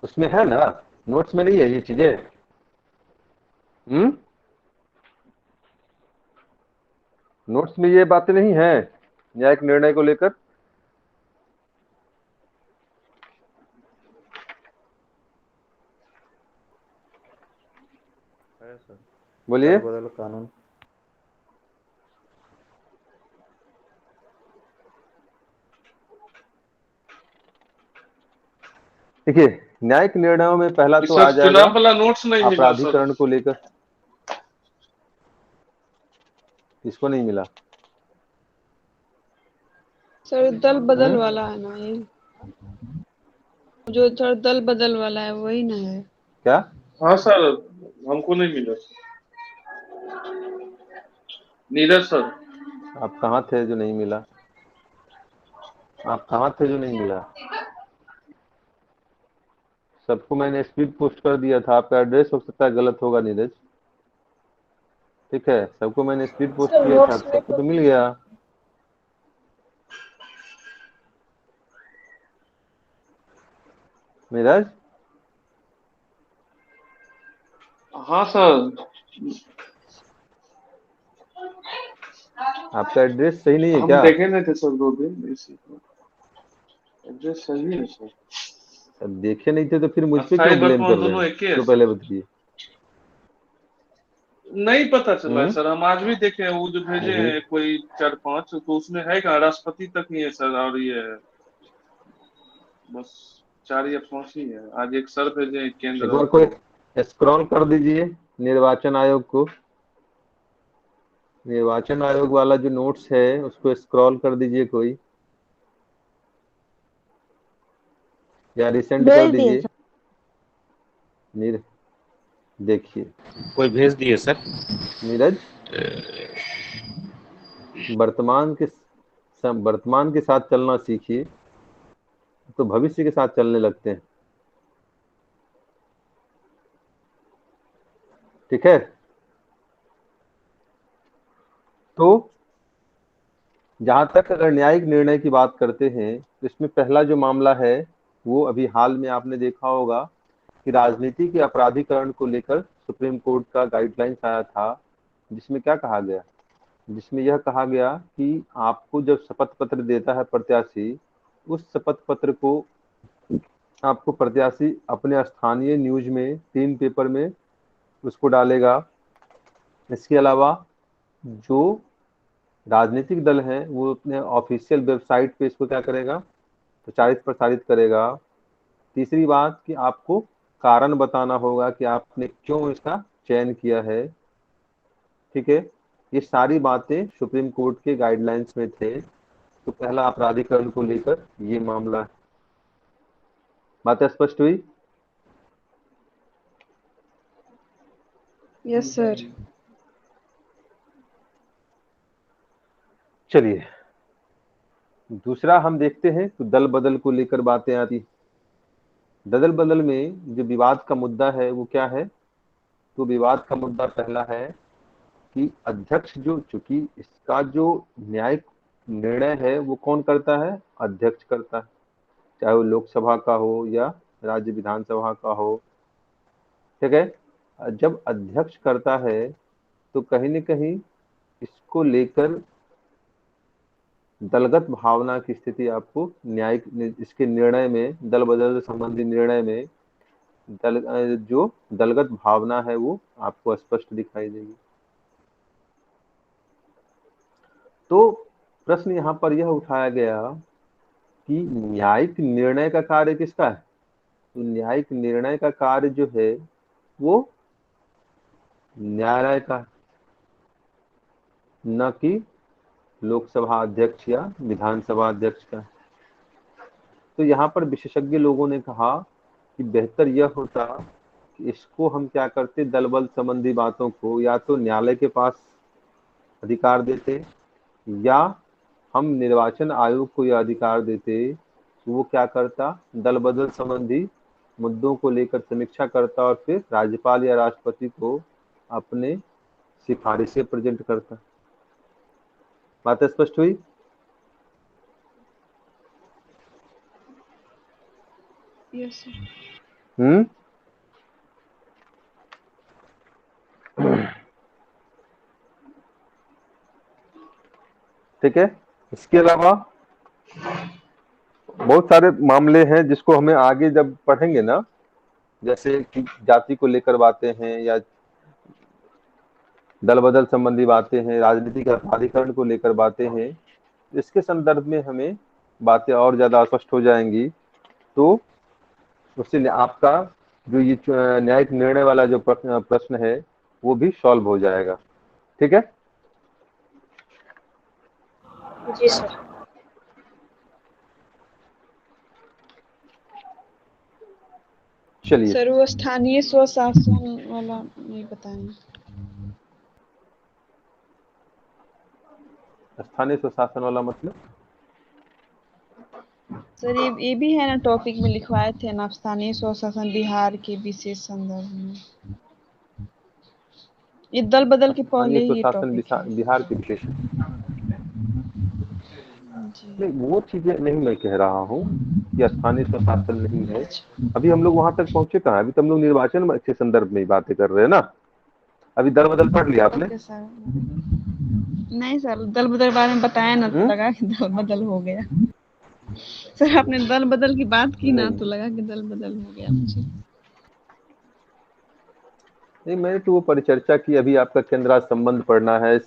उसमें है ना, नोट्स में नहीं है ये चीजें? नोट्स में ये बातें नहीं है न्यायिक निर्णय को लेकर? है सर। बोलिए। दल बदल कानून। देखिए, न्यायिक निर्णयों में पहला तो आ सर जाएगा चुनाव वाला नोट्स नहीं मिला सर। अपराधीकरण को लेकर। इसको नहीं मिला सर, दल बदल वाला है ना ये, जो सर दल बदल वाला है वही ना है। क्या? हाँ सर, हमको नहीं मिला नीरज सर। आप कहाँ थे जो नहीं मिला? आप कहाँ थे जो नहीं मिला? सबको मैंने स्पीड पोस्ट कर दिया था। आपका एड्रेस हो सकता है गलत होगा नीरज। ठीक है, सबको मैंने स्पीड पोस्ट सर किया था, नोट्स में सबको तो मिल गया। नीरज, हाँ सर। आपका एड्रेस सही नहीं है हम क्या? देखे नहीं थे सर 2 दिन इसी को। एड्रेस सही है सर। अब देखे नहीं थे तो फिर मुझ पे अस्थाई क्यों ब्लेम कर वर्तमान रहे दोनों हैं? एक ही है तो सर। पहले बताइए। नहीं पता चला है हम्म सर, हम आज भी देखे हैं, वो जो भेजे हम्म। हैं कोई 4-5, तो उसमें है क्या, राष्ट्रपति तक नहीं है सर, और ये बस 4 या 5 ही है। आज एक सर भेजे हैं एक केंद्र बार को। कोई स्क्रॉल कर दीजिए निर्वाचन आयोग को, निर्वाचन आयोग वाला जो नोट्स है उसको स्क्रॉल कर दीजिए कोई, या रिसेंड कर भेज दिए दीजिए। सर। नीर देखिए कोई भेज दिए सर। नीरज, वर्तमान के साथ चलना सीखिए तो भविष्य के साथ चलने लगते हैं। ठीक है, तो जहां तक अगर न्यायिक निर्णय की बात करते हैं तो इसमें पहला जो मामला है वो अभी हाल में आपने देखा होगा कि राजनीति के अपराधीकरण को लेकर सुप्रीम कोर्ट का गाइडलाइंस आया था, जिसमें क्या कहा गया, जिसमें यह कहा गया कि आपको जब शपथ पत्र देता है प्रत्याशी, उस शपथ पत्र को आपको प्रत्याशी अपने स्थानीय न्यूज में 3 पेपर में उसको डालेगा। इसके अलावा जो राजनीतिक दल हैं वो अपने ऑफिशियल वेबसाइट पे इसको क्या करेगा, प्रचारित प्रसारित करेगा। तीसरी बात कि आपको कारण बताना होगा कि आपने क्यों इसका चयन किया है। ठीक है, ये सारी बातें सुप्रीम कोर्ट के गाइडलाइंस में थे। तो पहला अपराधीकरण को लेकर ये मामला है। बात स्पष्ट हुई? Yes sir. चलिए दूसरा हम देखते हैं तो दल बदल को लेकर बातें आती। दल बदल में जो विवाद का मुद्दा है वो क्या है, तो विवाद का मुद्दा पहला है कि अध्यक्ष जो, चूंकि इसका जो न्यायिक निर्णय है वो कौन करता है, अध्यक्ष करता है, चाहे वो लोकसभा का हो या राज्य विधानसभा का हो। ठीक है, जब अध्यक्ष करता है तो कहीं न कहीं इसको लेकर दलगत भावना की स्थिति आपको न्यायिक इसके निर्णय में, दल बदल संबंधी निर्णय में जो दलगत भावना है वो आपको स्पष्ट दिखाई देगी। तो प्रश्न यहाँ पर यह उठाया गया कि न्यायिक निर्णय का कार्य किसका है, तो न्यायिक निर्णय का कार्य जो है वो न्यायालय का, न कि लोकसभा अध्यक्ष या विधानसभा अध्यक्ष का। तो यहाँ पर विशेषज्ञ लोगों ने कहा कि बेहतर यह होता कि इसको हम क्या करते, दल बल संबंधी बातों को या तो न्यायालय के पास अधिकार देते या हम निर्वाचन आयोग को यह अधिकार देते, तो वो क्या करता, दल बदल संबंधी मुद्दों को लेकर समीक्षा करता और फिर राज्यपाल या राष्ट्रपति को अपने सिफारिशें प्रेजेंट करता। बात स्पष्ट हुई? Yes sir. ठीक है, इसके अलावा बहुत सारे मामले हैं जिसको हमें आगे जब पढ़ेंगे ना, जैसे कि जाति को लेकर बातें हैं या दल बदल संबंधी बातें हैं, राजनीति के अपराधीकरण को लेकर बातें हैं, इसके संदर्भ में हमें बातें और ज्यादा स्पष्ट हो जाएंगी। तो उससे आपका जो ये न्यायिक निर्णय वाला जो प्रश्न है वो भी सॉल्व हो जाएगा। ठीक है, जी सर। चलिए सर वो स्थानीय स्वशासन वाला नहीं बताएंगे। स्थानीय स्वशासन वाला मतलब सर ये भी है ना, टॉपिक में लिखवाए थे ना, स्थानीय स्वशासन बिहार के विशेष संदर्भ में। ये दल बदल के पहले स्थानीय ही स्वशासन टॉपिक है। बिहार के विशेष, जी। नहीं वो चीजें नहीं मैं कह रहा हूँ, कि स्थानीय स्वशासन नहीं है। अभी हम लोग वहां तक पहुंचे कहाँ? अभी तो हम लोग निर्वाचन के संदर्भ में बातें कर रहे हैं ना। अभी दल बदल पढ़ लिया आपने? Okay sir. नहीं सर, दल बदल बारे में बताया ना तो लगा कि दल बदल हो गया। सर आपने दल बदल की बात की ना तो लगा कि दल बदल हो गया मुझे। नहीं, मैंने तो वो परिचर्चा की। अभी आपका केंद्र राज्य संबंध पढ़ना है,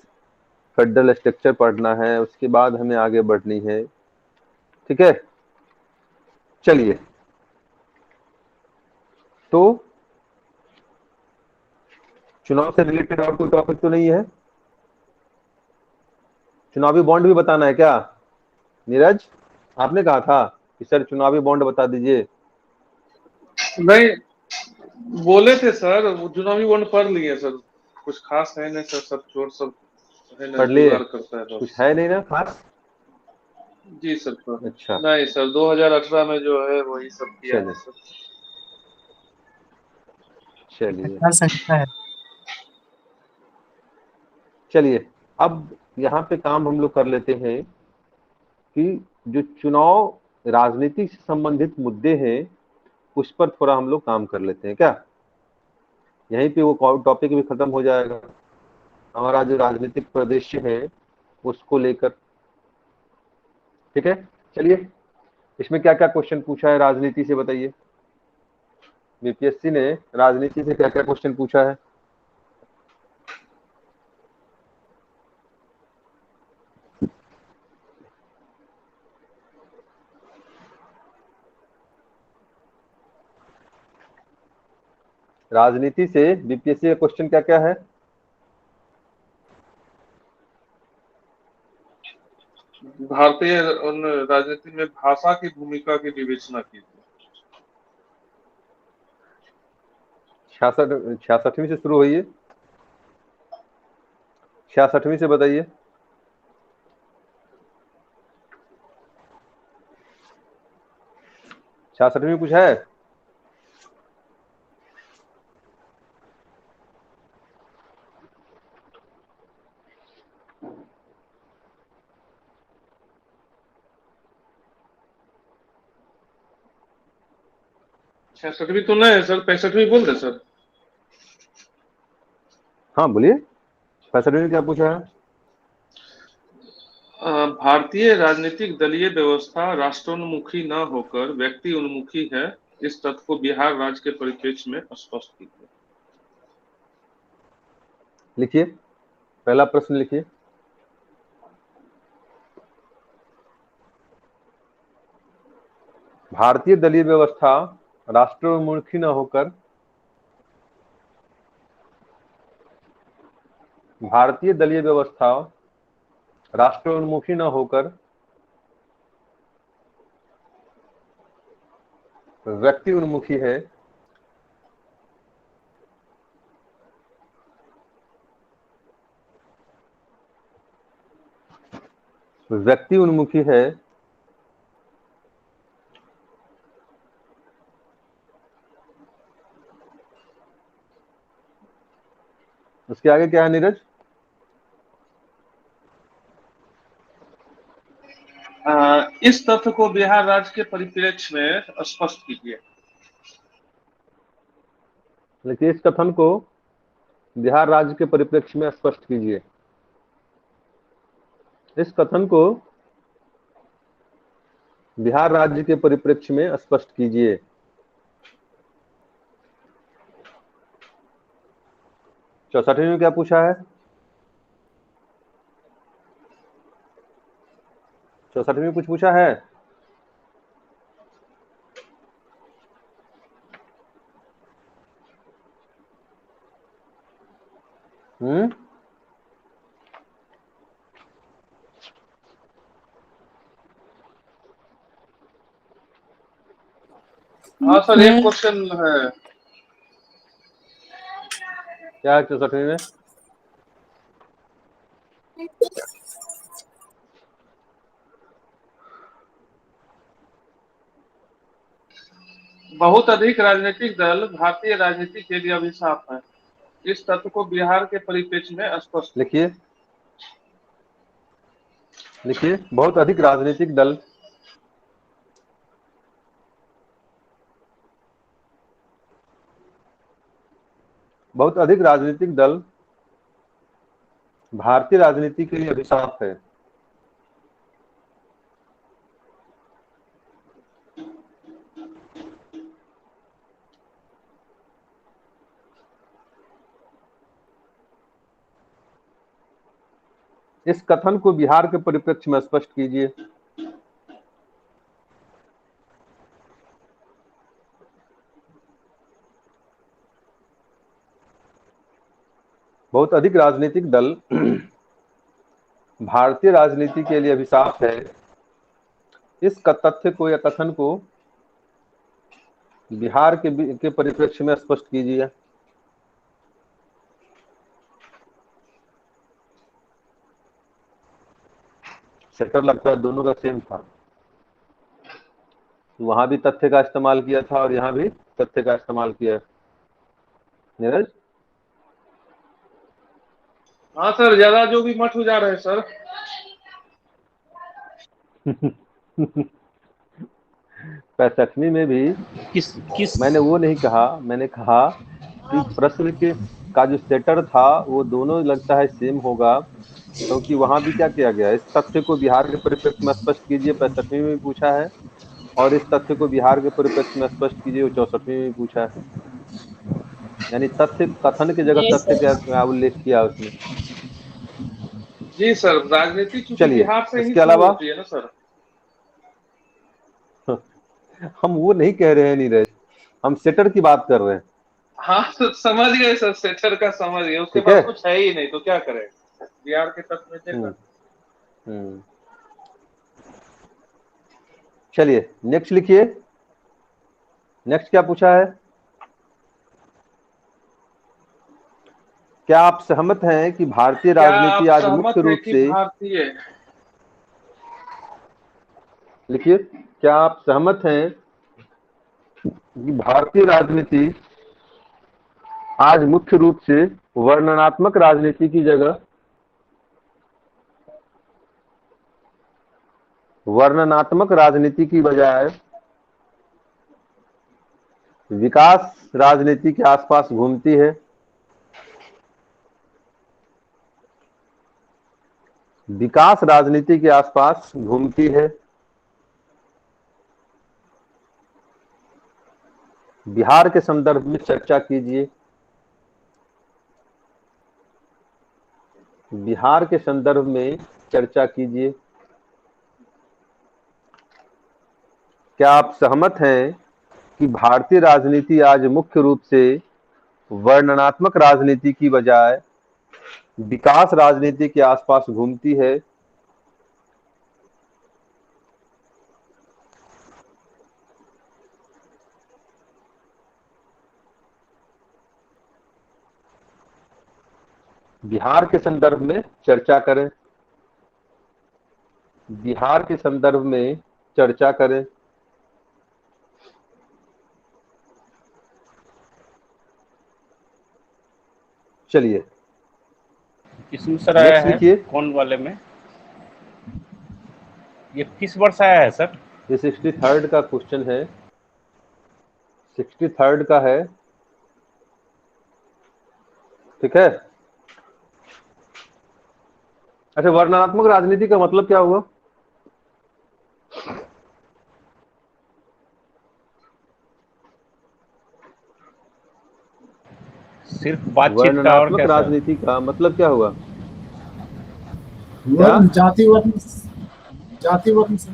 फेडरल स्ट्रक्चर पढ़ना है, उसके बाद हमें आगे बढ़नी है। ठीक है, चलिए। तो चुनाव से रिलेटेड और कोई टॉपिक तो नहीं है? चुनावी बॉन्ड भी बताना है क्या नीरज? आपने कहा था कि सर चुनावी बॉन्ड बता दीजिए। नहीं, बोले थे सर, वो चुनावी बॉन्ड पढ़ लिए सर। कुछ खास है नहीं सर, सब चोर सब है ना, पढ़ लिए? जुगाड़ करता है कुछ बस। है नहीं ना खास? जी सर सर। अच्छा, नहीं सर, 2018 में जो है वही सब किया है चलिए सर। चलिए आचार संहिता है। चलिए, अब यहाँ पे काम हम लोग कर लेते हैं कि जो चुनाव राजनीति से संबंधित मुद्दे हैं उस पर थोड़ा हम लोग काम कर लेते हैं क्या? यहीं पे वो टॉपिक भी खत्म हो जाएगा। हमारा जो राजनीतिक परिदृश्य है उसको लेकर। ठीक है, चलिए। इसमें क्या क्या क्वेश्चन पूछा है राजनीति से बताइए। बीपीएससी ने राजनीति से क्या क्या क्वेश्चन पूछा है? राजनीति से बीपीएससी का क्वेश्चन क्या क्या है? भारतीय राजनीति में भाषा की भूमिका की विवेचना कीजिए। 66वीं से शुरू हुई है। 66वीं से बताइए। 66वीं कुछ है? छठवीं तो नहीं है सर, 65वीं बोल दे सर। हाँ बोलिए, 65वीं में क्या पूछा है? भारतीय राजनीतिक दलीय व्यवस्था राष्ट्रोन्मुखी न होकर व्यक्ति उन्मुखी है, इस तथ्य को बिहार राज्य के परिप्रेक्ष्य में स्पष्ट कीजिए। लिखिए, पहला प्रश्न लिखिए। भारतीय दलीय व्यवस्था राष्ट्रोन्मुखी न होकर भारतीय दलीय व्यवस्था राष्ट्रोन्मुखी न होकर व्यक्ति उन्मुखी है, व्यक्ति उन्मुखी है। उसके आगे क्या है नीरज? इस तथ्य को बिहार राज्य के परिप्रेक्ष्य में स्पष्ट कीजिए। देखिए, इस कथन को बिहार राज्य के परिप्रेक्ष्य में स्पष्ट कीजिए। इस कथन को बिहार राज्य के परिप्रेक्ष्य में स्पष्ट कीजिए। चौसठवीं में क्या पूछा है? 64वीं में कुछ पूछा है? हाँ सर, एक क्वेश्चन है। क्या है 64वीं में? बहुत अधिक राजनीतिक दल भारतीय राजनीति के लिए अभिशाप है, इस तथ्य को बिहार के परिप्रेक्ष्य में स्पष्ट लिखिए, लिखिए। बहुत अधिक राजनीतिक दल बहुत अधिक राजनीतिक दल भारतीय राजनीति के लिए अभिशाप है। इस कथन को बिहार के परिप्रेक्ष्य में स्पष्ट कीजिए। बहुत अधिक राजनीतिक दल भारतीय राजनीति के लिए अभिशाप है। इस तथ्य को या कथन को बिहार के परिप्रेक्ष्य में स्पष्ट कीजिए। सेटर लगता है दोनों का सेम था, वहां भी तथ्य का इस्तेमाल किया था और यहाँ भी तथ्य का इस्तेमाल किया। नीरज, हाँ सर, ज्यादा जो भी मत हो जा रहे हैं सर। पैंसठवीं में भी किस मैंने वो नहीं कहा, मैंने कहा कि प्रश्न के का जो सेटर था वो दोनों लगता है सेम होगा, क्योंकि वहां भी क्या किया गया, इस तथ्य को बिहार के परिप्रेक्ष्य में स्पष्ट कीजिए 65वीं में भी पूछा है, और इस तथ्य को बिहार के परिप्रेक्ष्य में स्पष्ट कीजिए वो 64वीं में भी पूछा है। यानी तथ्य कथन की जगह तथ्य का उल्लेख किया उसने। जी सर, राजनीति चूंकि चलिए, बिहार से ही इसके शुरू अलावा होती है ना सर। हम वो नहीं कह रहे हैं नीरज, हम सेटर की बात कर रहे हैं। हाँ तो समझ गए सर, सेटर का समझ गए, उसके ठीक है? पास कुछ है ही नहीं तो क्या करें, बिहार के तत्व में देगा। चलिए नेक्स्ट लिखिए। नेक्स्ट क्या पूछा है? क्या आप सहमत हैं कि भारतीय राजनीति आज मुख्य रूप से, भारतीय, लिखिए, क्या आप सहमत हैं कि भारतीय राजनीति आज मुख्य रूप से वर्णनात्मक राजनीति की जगह वर्णनात्मक राजनीति की बजाय विकास राजनीति के आसपास घूमती है? विकास राजनीति के आसपास घूमती है। बिहार के संदर्भ में चर्चा कीजिए। बिहार के संदर्भ में चर्चा कीजिए। क्या आप सहमत हैं कि भारतीय राजनीति आज मुख्य रूप से वर्णनात्मक राजनीति की बजाय विकास राजनीति के आसपास घूमती है? बिहार के संदर्भ में चर्चा करें। बिहार के संदर्भ में चर्चा करें। चलिए, इसमें सर आया है लिखिए। कौन वाले में, ये किस वर्ष आया है सर? ये 63rd का क्वेश्चन है, 63rd का है। ठीक है। अच्छा, वर्णनात्मक राजनीति का मतलब क्या हुआ? सिर्फ बातचीत का, और वर्णनात्मक क्या सर? राजनीति का मतलब क्या हुआ? वर्ण, जाति वर्ण, जाति वर्ण से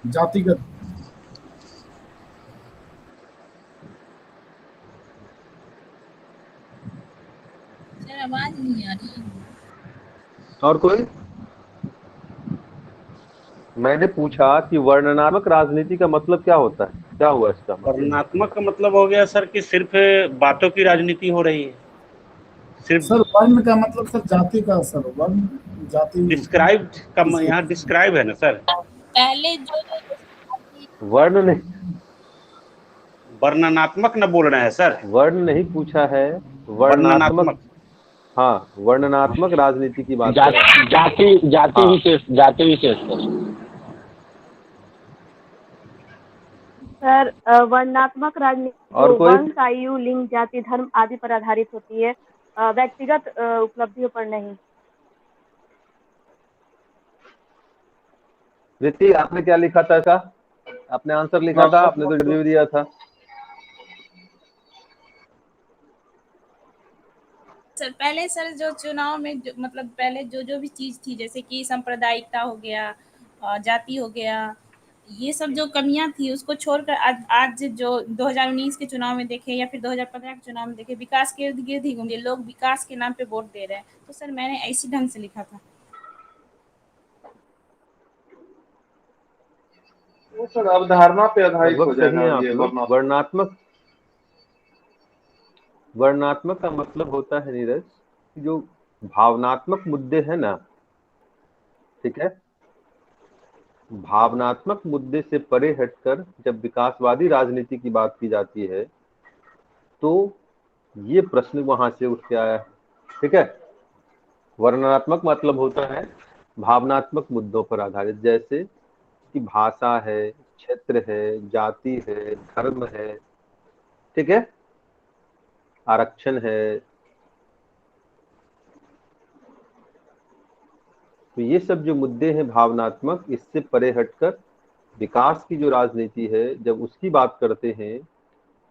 जातिगत। सर आवाज नहीं आ रही। और कोई? मैंने पूछा कि वर्णनात्मक राजनीति का मतलब क्या होता है, क्या हुआ इसका मतलब? वर्णनात्मक का मतलब हो गया सर कि सिर्फ बातों की राजनीति हो रही है, सिर्फ सर वर्ण का मतलब सर जाति का, सर वर्ण जाति डिस्क्राइब का, यहाँ डिस्क्राइब है ना सर। पहले जो वर्ण नहीं, वर्णनात्मक न बोल रहे हैं सर, वर्ण नहीं पूछा है, वर्णनात्मक। हाँ, वर्णनात्मक राजनीति की बात कर रहे हैं। जाति विशेष सर। सर वर्णात्मक राजनीति और जो कोई? वंश, आयु, लिंग, जाति, धर्म आदि पर आधारित होती है, व्यक्तिगत उपलब्धियों पर नहीं। ऋतिक, आपने क्या लिखा था इसका? आपने आंसर लिखा था, आपने तो इंटरव्यू दिया था। सर पहले सर जो चुनाव में मतलब पहले जो भी चीज थी, जैसे कि सांप्रदायिकता हो गया, जाति हो गया, ये सब जो कमियां थी उसको छोड़कर आज जो 2019 के चुनाव में देखे या फिर 2015 के चुनाव में देखे, विकास के इर्द गिर्द ही घूमे, लोग विकास के नाम पे वोट दे रहे हैं। तो सर मैंने इसी ढंग से लिखा था। वो सर अवधारणा पे आधारित हो लगभग सही जाएगा है आप ये लोग। वर्णात्मक का मतलब होता है नीरज, जो भावनात्मक मुद्दे हैं ना, ठीक है, भावनात्मक मुद्दे से परे हटकर जब विकासवादी राजनीति की बात की जाती है तो ये प्रश्न वहां से उठ के आया है, ठीक है। वर्णनात्मक मतलब होता है भावनात्मक मुद्दों पर आधारित, जैसे कि भाषा है, क्षेत्र है, जाति है, धर्म है, ठीक है, आरक्षण है। तो ये सब जो मुद्दे हैं भावनात्मक, इससे परे हटकर विकास की जो राजनीति है जब उसकी बात करते हैं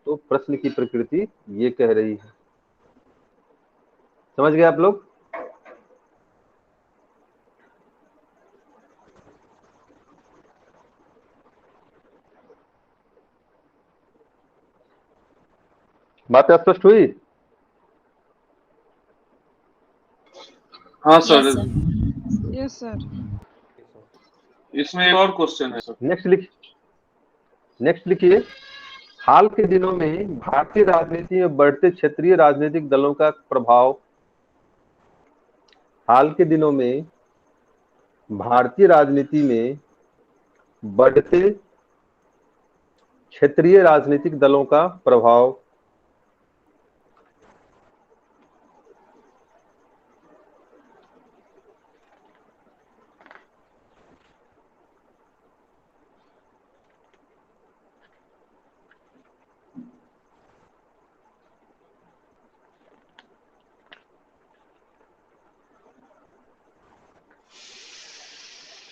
तो प्रश्न की प्रकृति ये कह रही है। समझ गए आप लोग? बात स्पष्ट हुई? हाँ सर। Yes sir. इसमें एक और क्वेश्चन है सर। नेक्स्ट लिखिए। हाल के दिनों में भारतीय राजनीति में बढ़ते क्षेत्रीय राजनीतिक दलों का प्रभाव। हाल के दिनों में भारतीय राजनीति में बढ़ते क्षेत्रीय राजनीतिक दलों का प्रभाव।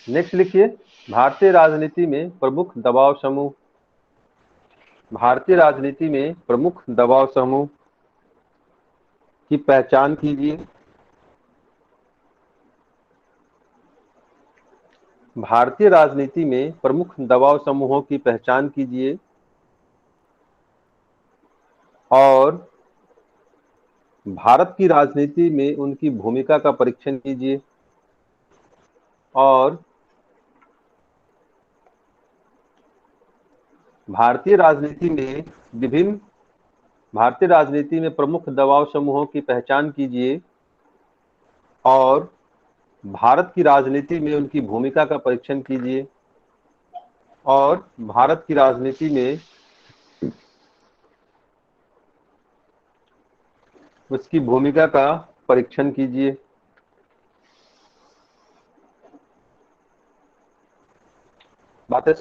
नेक्स्ट लिखिए। भारतीय राजनीति में प्रमुख दबाव समूह। भारतीय राजनीति में प्रमुख दबाव समूह की पहचान कीजिए। भारतीय राजनीति में प्रमुख दबाव समूहों की पहचान कीजिए और भारत की राजनीति में उनकी भूमिका का परीक्षण कीजिए। और भारतीय राजनीति में प्रमुख दबाव समूहों की पहचान कीजिए और भारत की राजनीति में उनकी भूमिका का परीक्षण कीजिए और भारत की राजनीति में उसकी भूमिका का परीक्षण कीजिए। बातें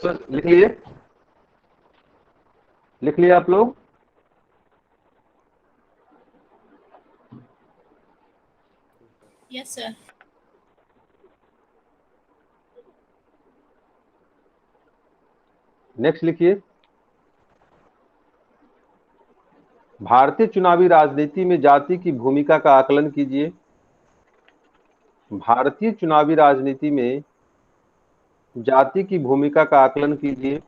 लिख लिए आप लोग? Yes sir. नेक्स्ट लिखिए। भारतीय चुनावी राजनीति में जाति की भूमिका का आकलन कीजिए। भारतीय चुनावी राजनीति में जाति की भूमिका का आकलन कीजिए।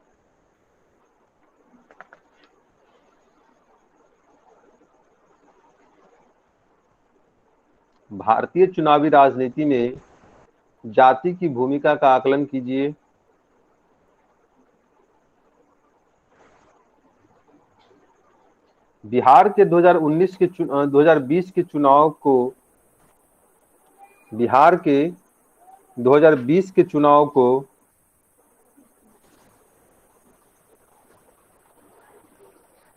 भारतीय चुनावी राजनीति में जाति की भूमिका का आकलन कीजिए। बिहार के 2020 के चुनाव को बिहार के 2020 के चुनाव को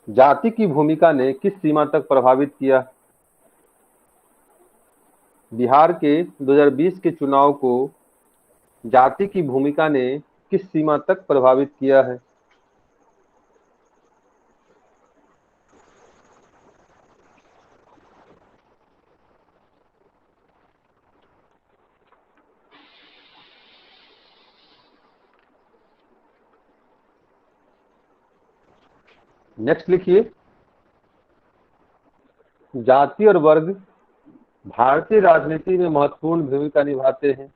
जाति की भूमिका ने किस सीमा तक प्रभावित किया? बिहार के 2020 के चुनाव को जाति की भूमिका ने किस सीमा तक प्रभावित किया है? नेक्स्ट लिखिए, जाति और वर्ग भारतीय राजनीति में महत्वपूर्ण भूमिका निभाते हैं।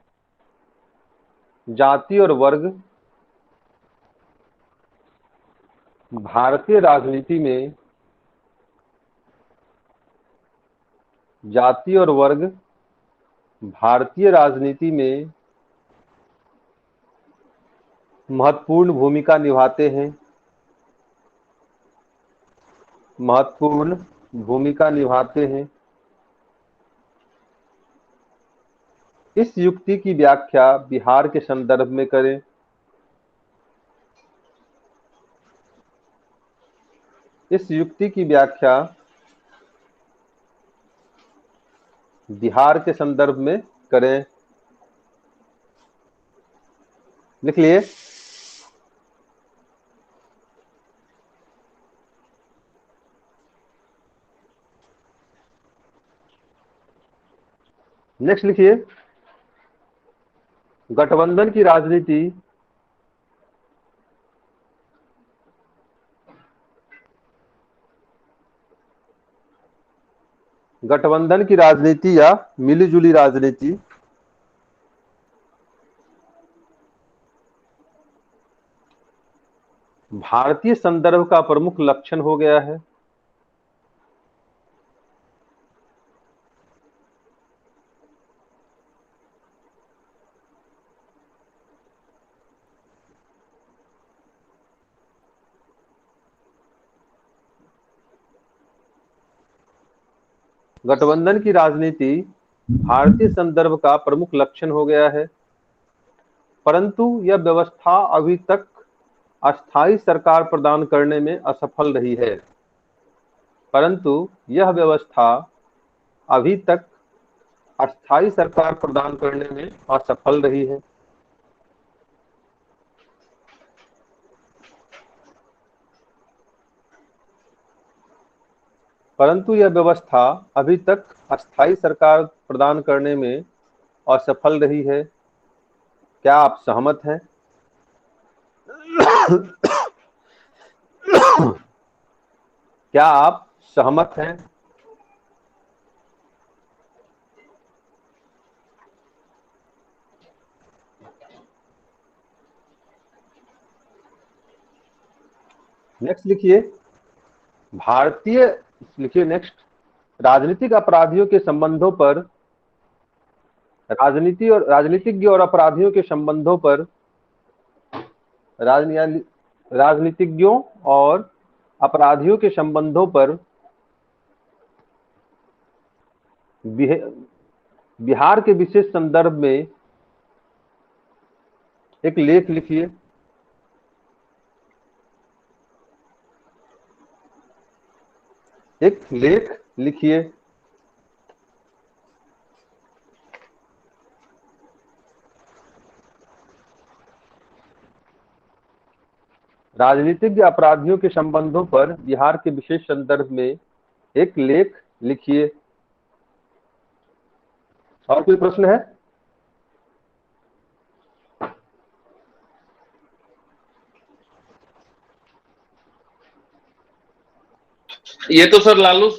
जाति और वर्ग भारतीय राजनीति में, जाति और वर्ग भारतीय राजनीति में महत्वपूर्ण भूमिका निभाते हैं। महत्वपूर्ण भूमिका निभाते हैं। इस युक्ति की व्याख्या बिहार के संदर्भ में करें। इस युक्ति की व्याख्या बिहार के संदर्भ में करें। लिख लिए। नेक्स्ट लिखिए, गठबंधन की राजनीति गठबंधन की राजनीति या मिलीजुली राजनीति भारतीय संदर्भ का प्रमुख लक्षण हो गया है। गठबंधन की राजनीति भारतीय संदर्भ का प्रमुख लक्षण हो गया है, परंतु यह व्यवस्था अभी तक अस्थायी सरकार प्रदान करने में असफल रही है। परंतु यह व्यवस्था अभी तक अस्थायी सरकार प्रदान करने में असफल रही है। परंतु यह व्यवस्था अभी तक अस्थायी सरकार प्रदान करने में असफल रही है। क्या आप सहमत हैं? क्या आप सहमत हैं? नेक्स्ट लिखिए, नेक्स्ट, राजनीतिक अपराधियों के संबंधों पर, राजनीतिज्ञ और अपराधियों के संबंधों पर, राजनीतिज्ञों और अपराधियों के संबंधों पर बिहार के विशेष संदर्भ में एक लेख लिखिए। एक लेख लिखिए। राजनीतिज्ञ अपराधियों के संबंधों पर बिहार के विशेष संदर्भ में एक लेख लिखिए। और कोई प्रश्न है? ये तो सर लालू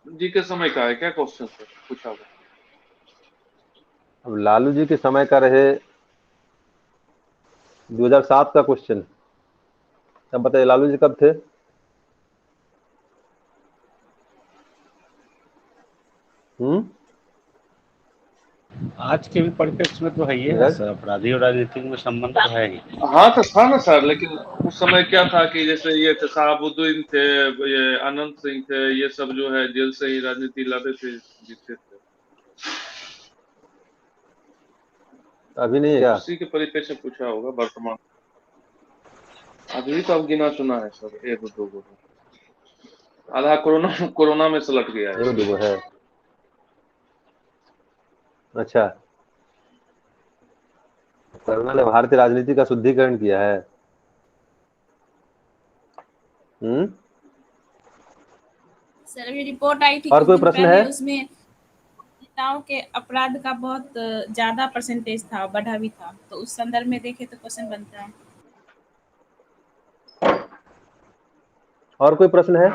जी के समय का है क्या क्वेश्चन सर पूछा हुआ? अब लालू जी के समय का रहे 2007 का क्वेश्चन। अब बताइए लालू जी कब थे? आज के भी परिप्रेक्ष्य में तो है ही है सर, अपराधी और राजनीतिक में संबंध तो है ही। हाँ तो था ना सर, लेकिन उस समय क्या था कि जैसे ये थे शहाबुद्दीन थे, ये अनंत सिंह थे, ये सब जो है जेल से ही राजनीति लाते थे, जीतते थे। अभी नहीं है क्या? उसी के परिप्रेक्ष्य में पूछा होगा वर्तमान। अभी तो अब गिना चुना है सर, एक दो गो, आधा कोरोना में सलट गया है। एक दो है। अच्छा, कोरोना ने भारतीय राजनीति का शुद्धिकरण किया है। सर अभी रिपोर्ट आई थी और कुछ कोई दिन प्रश्न पहले, है? उसमें नेताओं के अपराध का बहुत ज्यादा परसेंटेज था, बढ़ा भी था, तो उस संदर्भ में देखे तो क्वेश्चन बनता है। और कोई प्रश्न है?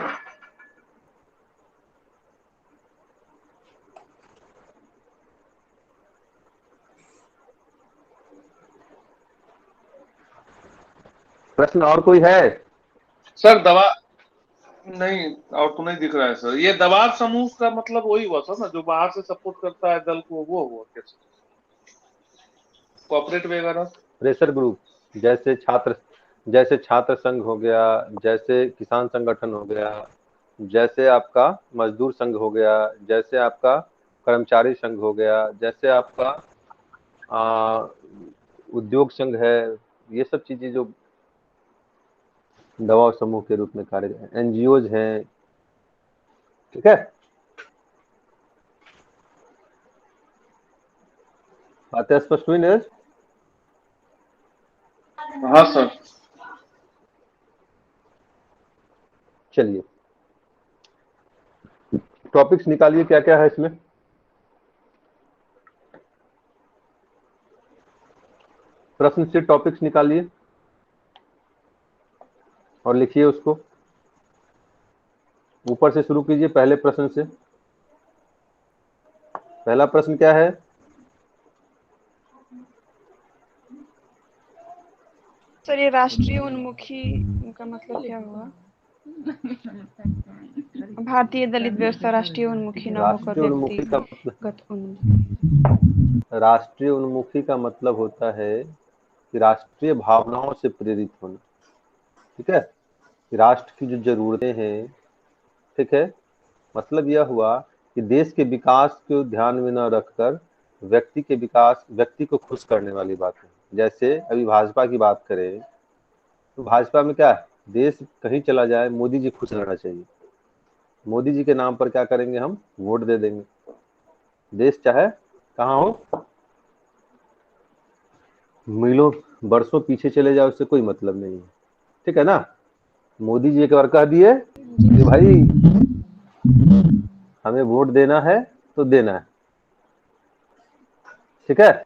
प्रश्न और कोई है? सर दवा नहीं, और तो नहीं दिख रहा है सर। ये दबाव समूह का मतलब वही हुआ सर ना, जो बाहर से सपोर्ट करता है दल को, वो हुआ कैसे? कॉर्पोरेट वगैरह प्रेशर ग्रुप, जैसे छात्र संघ हो गया, जैसे किसान संगठन हो गया, जैसे आपका मजदूर संघ हो गया, जैसे आपका कर्मचारी संघ हो गया, जैसे आपका उद्योग संघ है, ये सब चीजें जो दबाव समूह के रूप में कार्य, एनजीओज हैं, ठीक है। बातें स्पष्ट हुई नीरज? हाँ सर। चलिए टॉपिक्स निकालिए, क्या क्या है इसमें। प्रश्न से टॉपिक्स निकालिए और लिखिए उसको। ऊपर से शुरू कीजिए, पहले प्रश्न से। पहला प्रश्न क्या है? सर ये राष्ट्रीय उन्मुखी का मतलब क्या हुआ? भारतीय दलित व्यवस्था राष्ट्रीय उन्मुखी न होकर व्यक्तिगत उन्मुखी। राष्ट्रीय उन्मुखी का मतलब होता है कि राष्ट्रीय भावनाओं से प्रेरित होना, ठीक है। राष्ट्र की जो जरूरतें हैं, ठीक है, मतलब यह हुआ कि देश के विकास को ध्यान में न रखकर व्यक्ति को खुश करने वाली बात है। जैसे अभी भाजपा की बात करें तो भाजपा में क्या है, देश कहीं चला जाए मोदी जी खुश रहना चाहिए, मोदी जी के नाम पर क्या करेंगे, हम वोट दे देंगे। देश चाहे कहाँ हो, मीलों बरसों पीछे चले जाए, उससे कोई मतलब नहीं है, ठीक है ना। मोदी जी एक बार कह दिए कि भाई हमें वोट देना है तो देना है, ठीक है।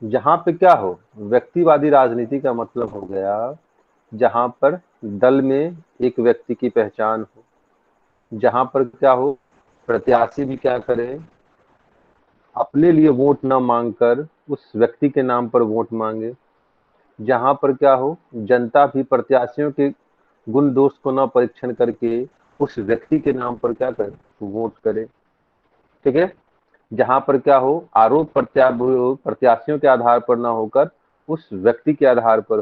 जहां पे क्या हो, व्यक्तिवादी राजनीति का मतलब हो गया जहां पर दल में एक व्यक्ति की पहचान हो, जहां पर क्या हो, प्रत्याशी भी क्या करें, अपने लिए वोट न मांगकर उस व्यक्ति के नाम पर वोट मांगे, जहां पर क्या हो, जनता भी प्रत्याशियों के गुण दोष को न परीक्षण करके उस व्यक्ति के नाम पर क्या करे, वोट करे, ठीक है। जहां पर क्या हो, आरोप प्रत्याशियों के आधार पर ना होकर उस व्यक्ति के आधार पर।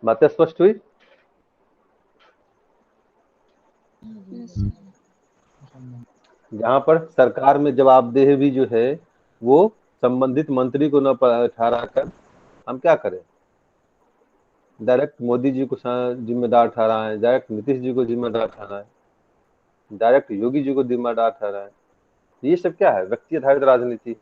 बातें स्पष्ट हुई? जहां पर सरकार में जवाबदेही भी जो है वो संबंधित मंत्री को न ठहरा कर हम क्या करें, डायरेक्ट मोदी जी को जिम्मेदार ठहराएं, डायरेक्ट नीतीश जी को जिम्मेदार ठहराएं, डायरेक्ट योगी जी को जिम्मेदार ठहराएं। ये सब क्या है, व्यक्ति आधारित राजनीति।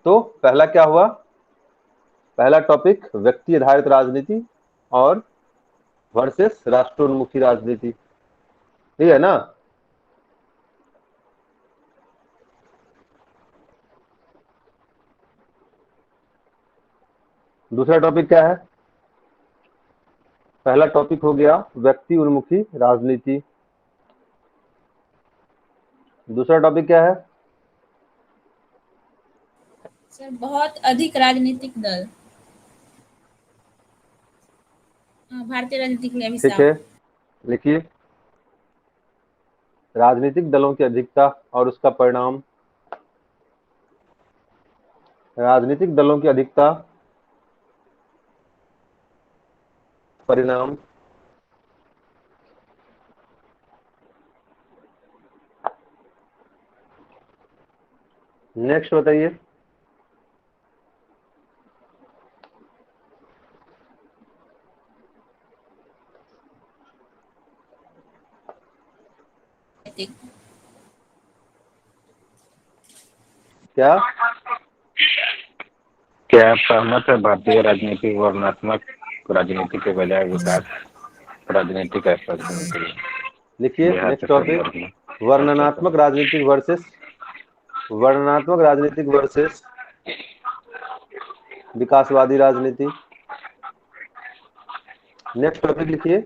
तो पहला क्या हुआ, पहला टॉपिक व्यक्ति आधारित राजनीति और वर्सेस राष्ट्रोन्मुखी राजनीति, ठीक है ना। दूसरा टॉपिक क्या है, पहला टॉपिक हो गया व्यक्ति उन्मुखी राजनीति। दूसरा टॉपिक क्या है सर? बहुत अधिक राजनीतिक दल, भारतीय राजनीतिक में ठीक है, लिखिए। राजनीतिक दलों की अधिकता और उसका परिणाम। राजनीतिक दलों की अधिकता, परिणाम। नेक्स्ट बताइए। क्या क्या सहमत है भारतीय राजनीति वर्णनात्मक राजनीति के बजाय विकास राजनीति का स्पर्श होनी चाहिए? लिखिए नेक्स्ट टॉपिक। वर्णनात्मक राजनीतिक वर्सेस विकासवादी राजनीति। नेक्स्ट टॉपिक लिखिए,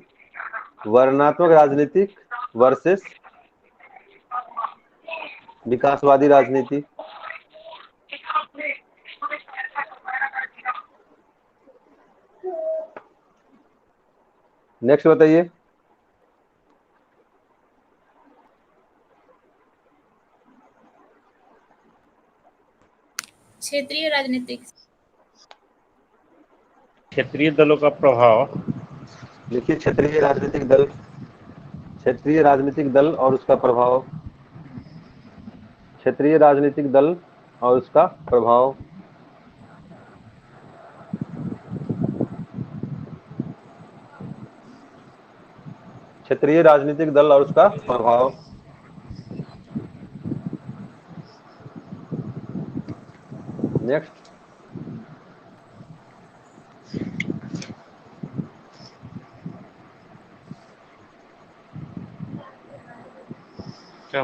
वर्णनात्मक राजनीतिक वर्सेस विकासवादी राजनीति। नेक्स्ट बताइए। क्षेत्रीय राजनीतिक। क्षेत्रीय दलों का प्रभाव। लिखिए क्षेत्रीय राजनीतिक दल और उसका प्रभाव। क्षेत्रीय राजनीतिक दल और उसका प्रभाव। क्षेत्रीय राजनीतिक दल और उसका प्रभाव। नेक्स्ट। क्या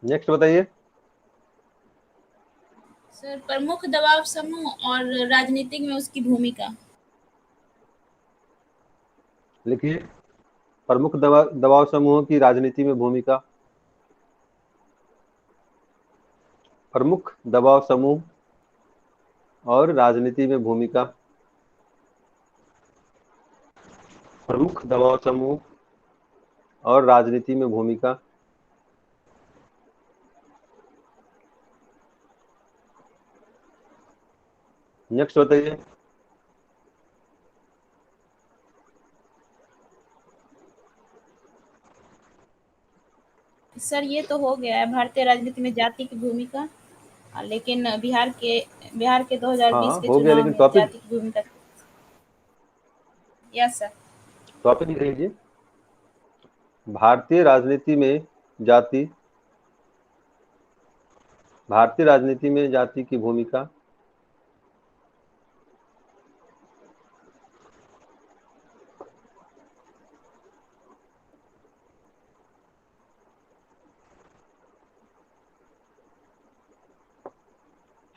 नेक्स्ट बताइए। सर प्रमुख दबाव समूह और राजनीतिक में उसकी भूमिका। लिखिए प्रमुख दबाव समूहों की राजनीति में भूमिका। प्रमुख दबाव समूह और राजनीति में भूमिका। प्रमुख दबाव समूह और राजनीति में भूमिका। नेक्स्ट बताइए। सर ये तो हो गया है भारतीय राजनीति में जाति की भूमिका, लेकिन बिहार के 2020 हाँ के हो गया, चुनाव लेकिन में जाति की भूमिका। Yes sir. टॉपिक लिख लीजिए, भारतीय राजनीति में जाति की भूमिका।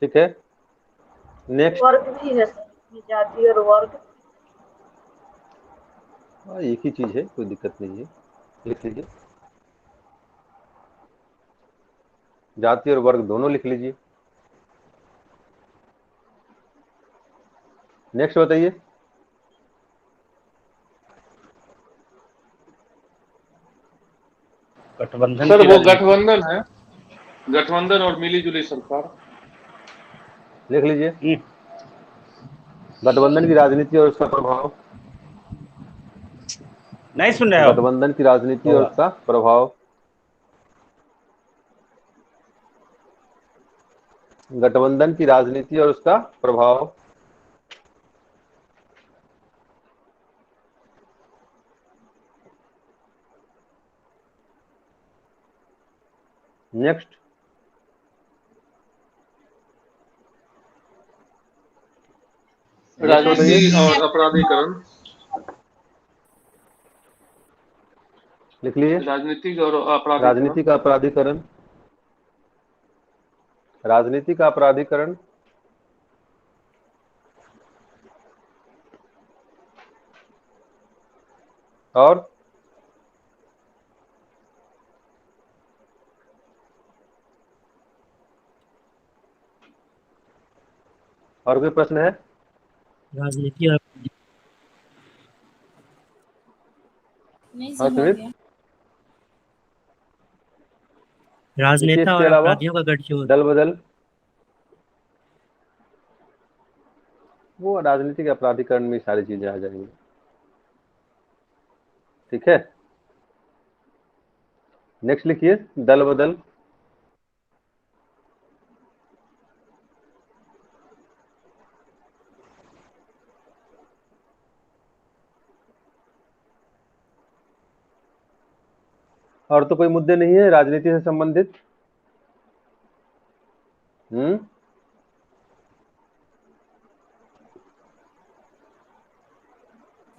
ठीक है। नेक्स्ट। वर्ग भी है सर, जाति और वर्ग। एक ही चीज है, कोई दिक्कत नहीं है, लिख लीजिए। जाति और वर्ग दोनों लिख लीजिए। नेक्स्ट बताइए। गठबंधन सर की वो राजनीति। गठबंधन है, गठबंधन और मिली जुली सरकार। लिख लीजिए गठबंधन की राजनीति और उसका प्रभाव। नहीं सुन रहे हो? गठबंधन की राजनीति और होगा। उसका प्रभाव। गठबंधन की राजनीति और उसका प्रभाव। नेक्स्ट। राजनीति और अपराधीकरण। लिख लीजिए राजनीतिक और अपराधीकरण। राजनीति का अपराधीकरण। राजनीति का अपराधीकरण। और कोई प्रश्न है? राजनीति और नहीं हाँ सर, हो सुमित। गया। देखिए राजनेता इसके और अलावा अपराधियों का गठजोड़। दल बदल, वो राजनीतिक अपराधीकरण में सारी चीजें आ जाएंगी। ठीक है। नेक्स्ट लिखिए दल बदल। और तो कोई मुद्दे नहीं है राजनीति से संबंधित?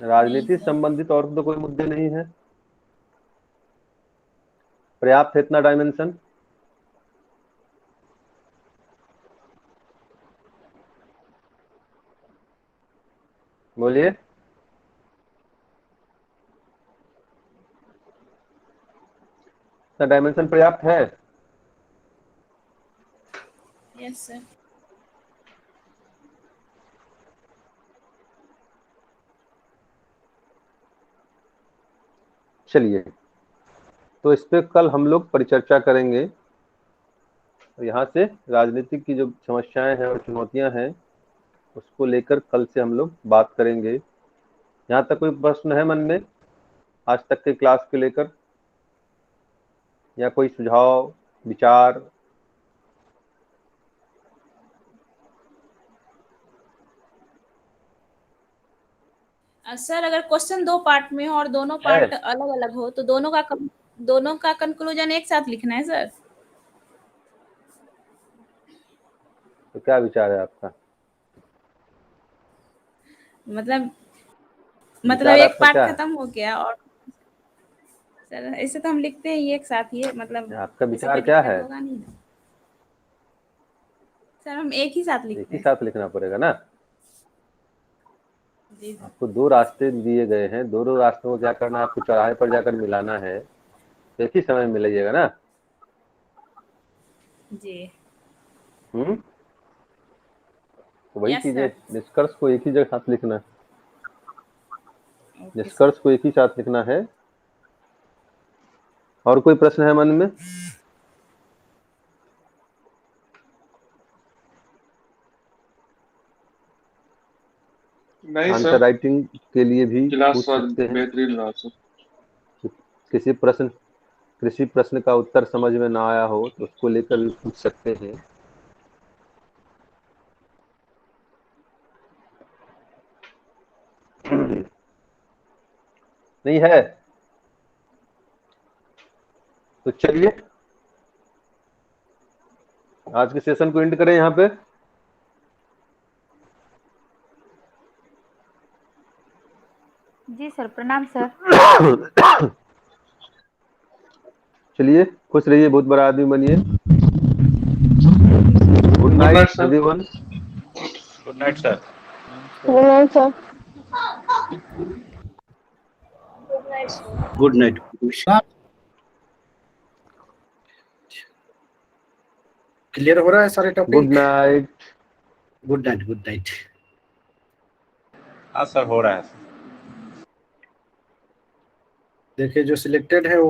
राजनीति से संबंधित और तो कोई मुद्दे नहीं है। पर्याप्त है इतना डायमेंशन? बोलिए। इतना डायमेंशन पर्याप्त है? Yes sir. चलिए, तो इस पे कल हम लोग परिचर्चा करेंगे और यहाँ से राजनीतिक की जो समस्याएं हैं और चुनौतियां हैं उसको लेकर कल से हम लोग बात करेंगे। यहाँ तक कोई प्रश्न है मन में आज तक के क्लास के लेकर, या कोई सुझाव विचार? सर अगर क्वेश्चन 2 पार्ट में हो और दोनों पार्ट अलग अलग हो तो दोनों का कंक्लूजन एक साथ लिखना है सर। तो क्या विचार है आपका? मतलब एक पार्ट खत्म हो गया और सर ऐसे तो हम लिखते हैं एक साथ ही, मतलब आपका विचार क्या है? होगा नहीं ना सर, हम एक ही साथ लिखते हैं। एक ही साथ लिखना पड़ेगा ना। जी आपको 2 रास्ते दिए गए हैं, दोनों रास्तों को क्या करना है, आपको चौराहे पर जाकर मिलाना है, एक ही समय मिलाइएगा ना जी। तो वही Yes, चीज है, sir. निष्कर्ष को एक ही जगह साथ लिखना है। निष्कर्ष को एक ही साथ लिखना है। और कोई प्रश्न है मन में? नहीं आंसर सर, राइटिंग के लिए भी क्लास पूछ सर सकते हैं। बेहतरीन रहा सर। किसी प्रश्न का उत्तर समझ में ना आया हो तो उसको लेकर भी पूछ सकते हैं। नहीं है तो चलिए आज के सेशन को एंड करें यहाँ पे। जी सर, प्रणाम सर। चलिए, खुश रहिए, बहुत बड़ा आदमी बनिए। Good night everyone. Good night sir. Good night sir. Good night sir. Good night. Clear हो रहा है सारे topic? Good night. Good night. Good night. हाँ सर, हो रहा है। देखिए जो सिलेक्टेड है वो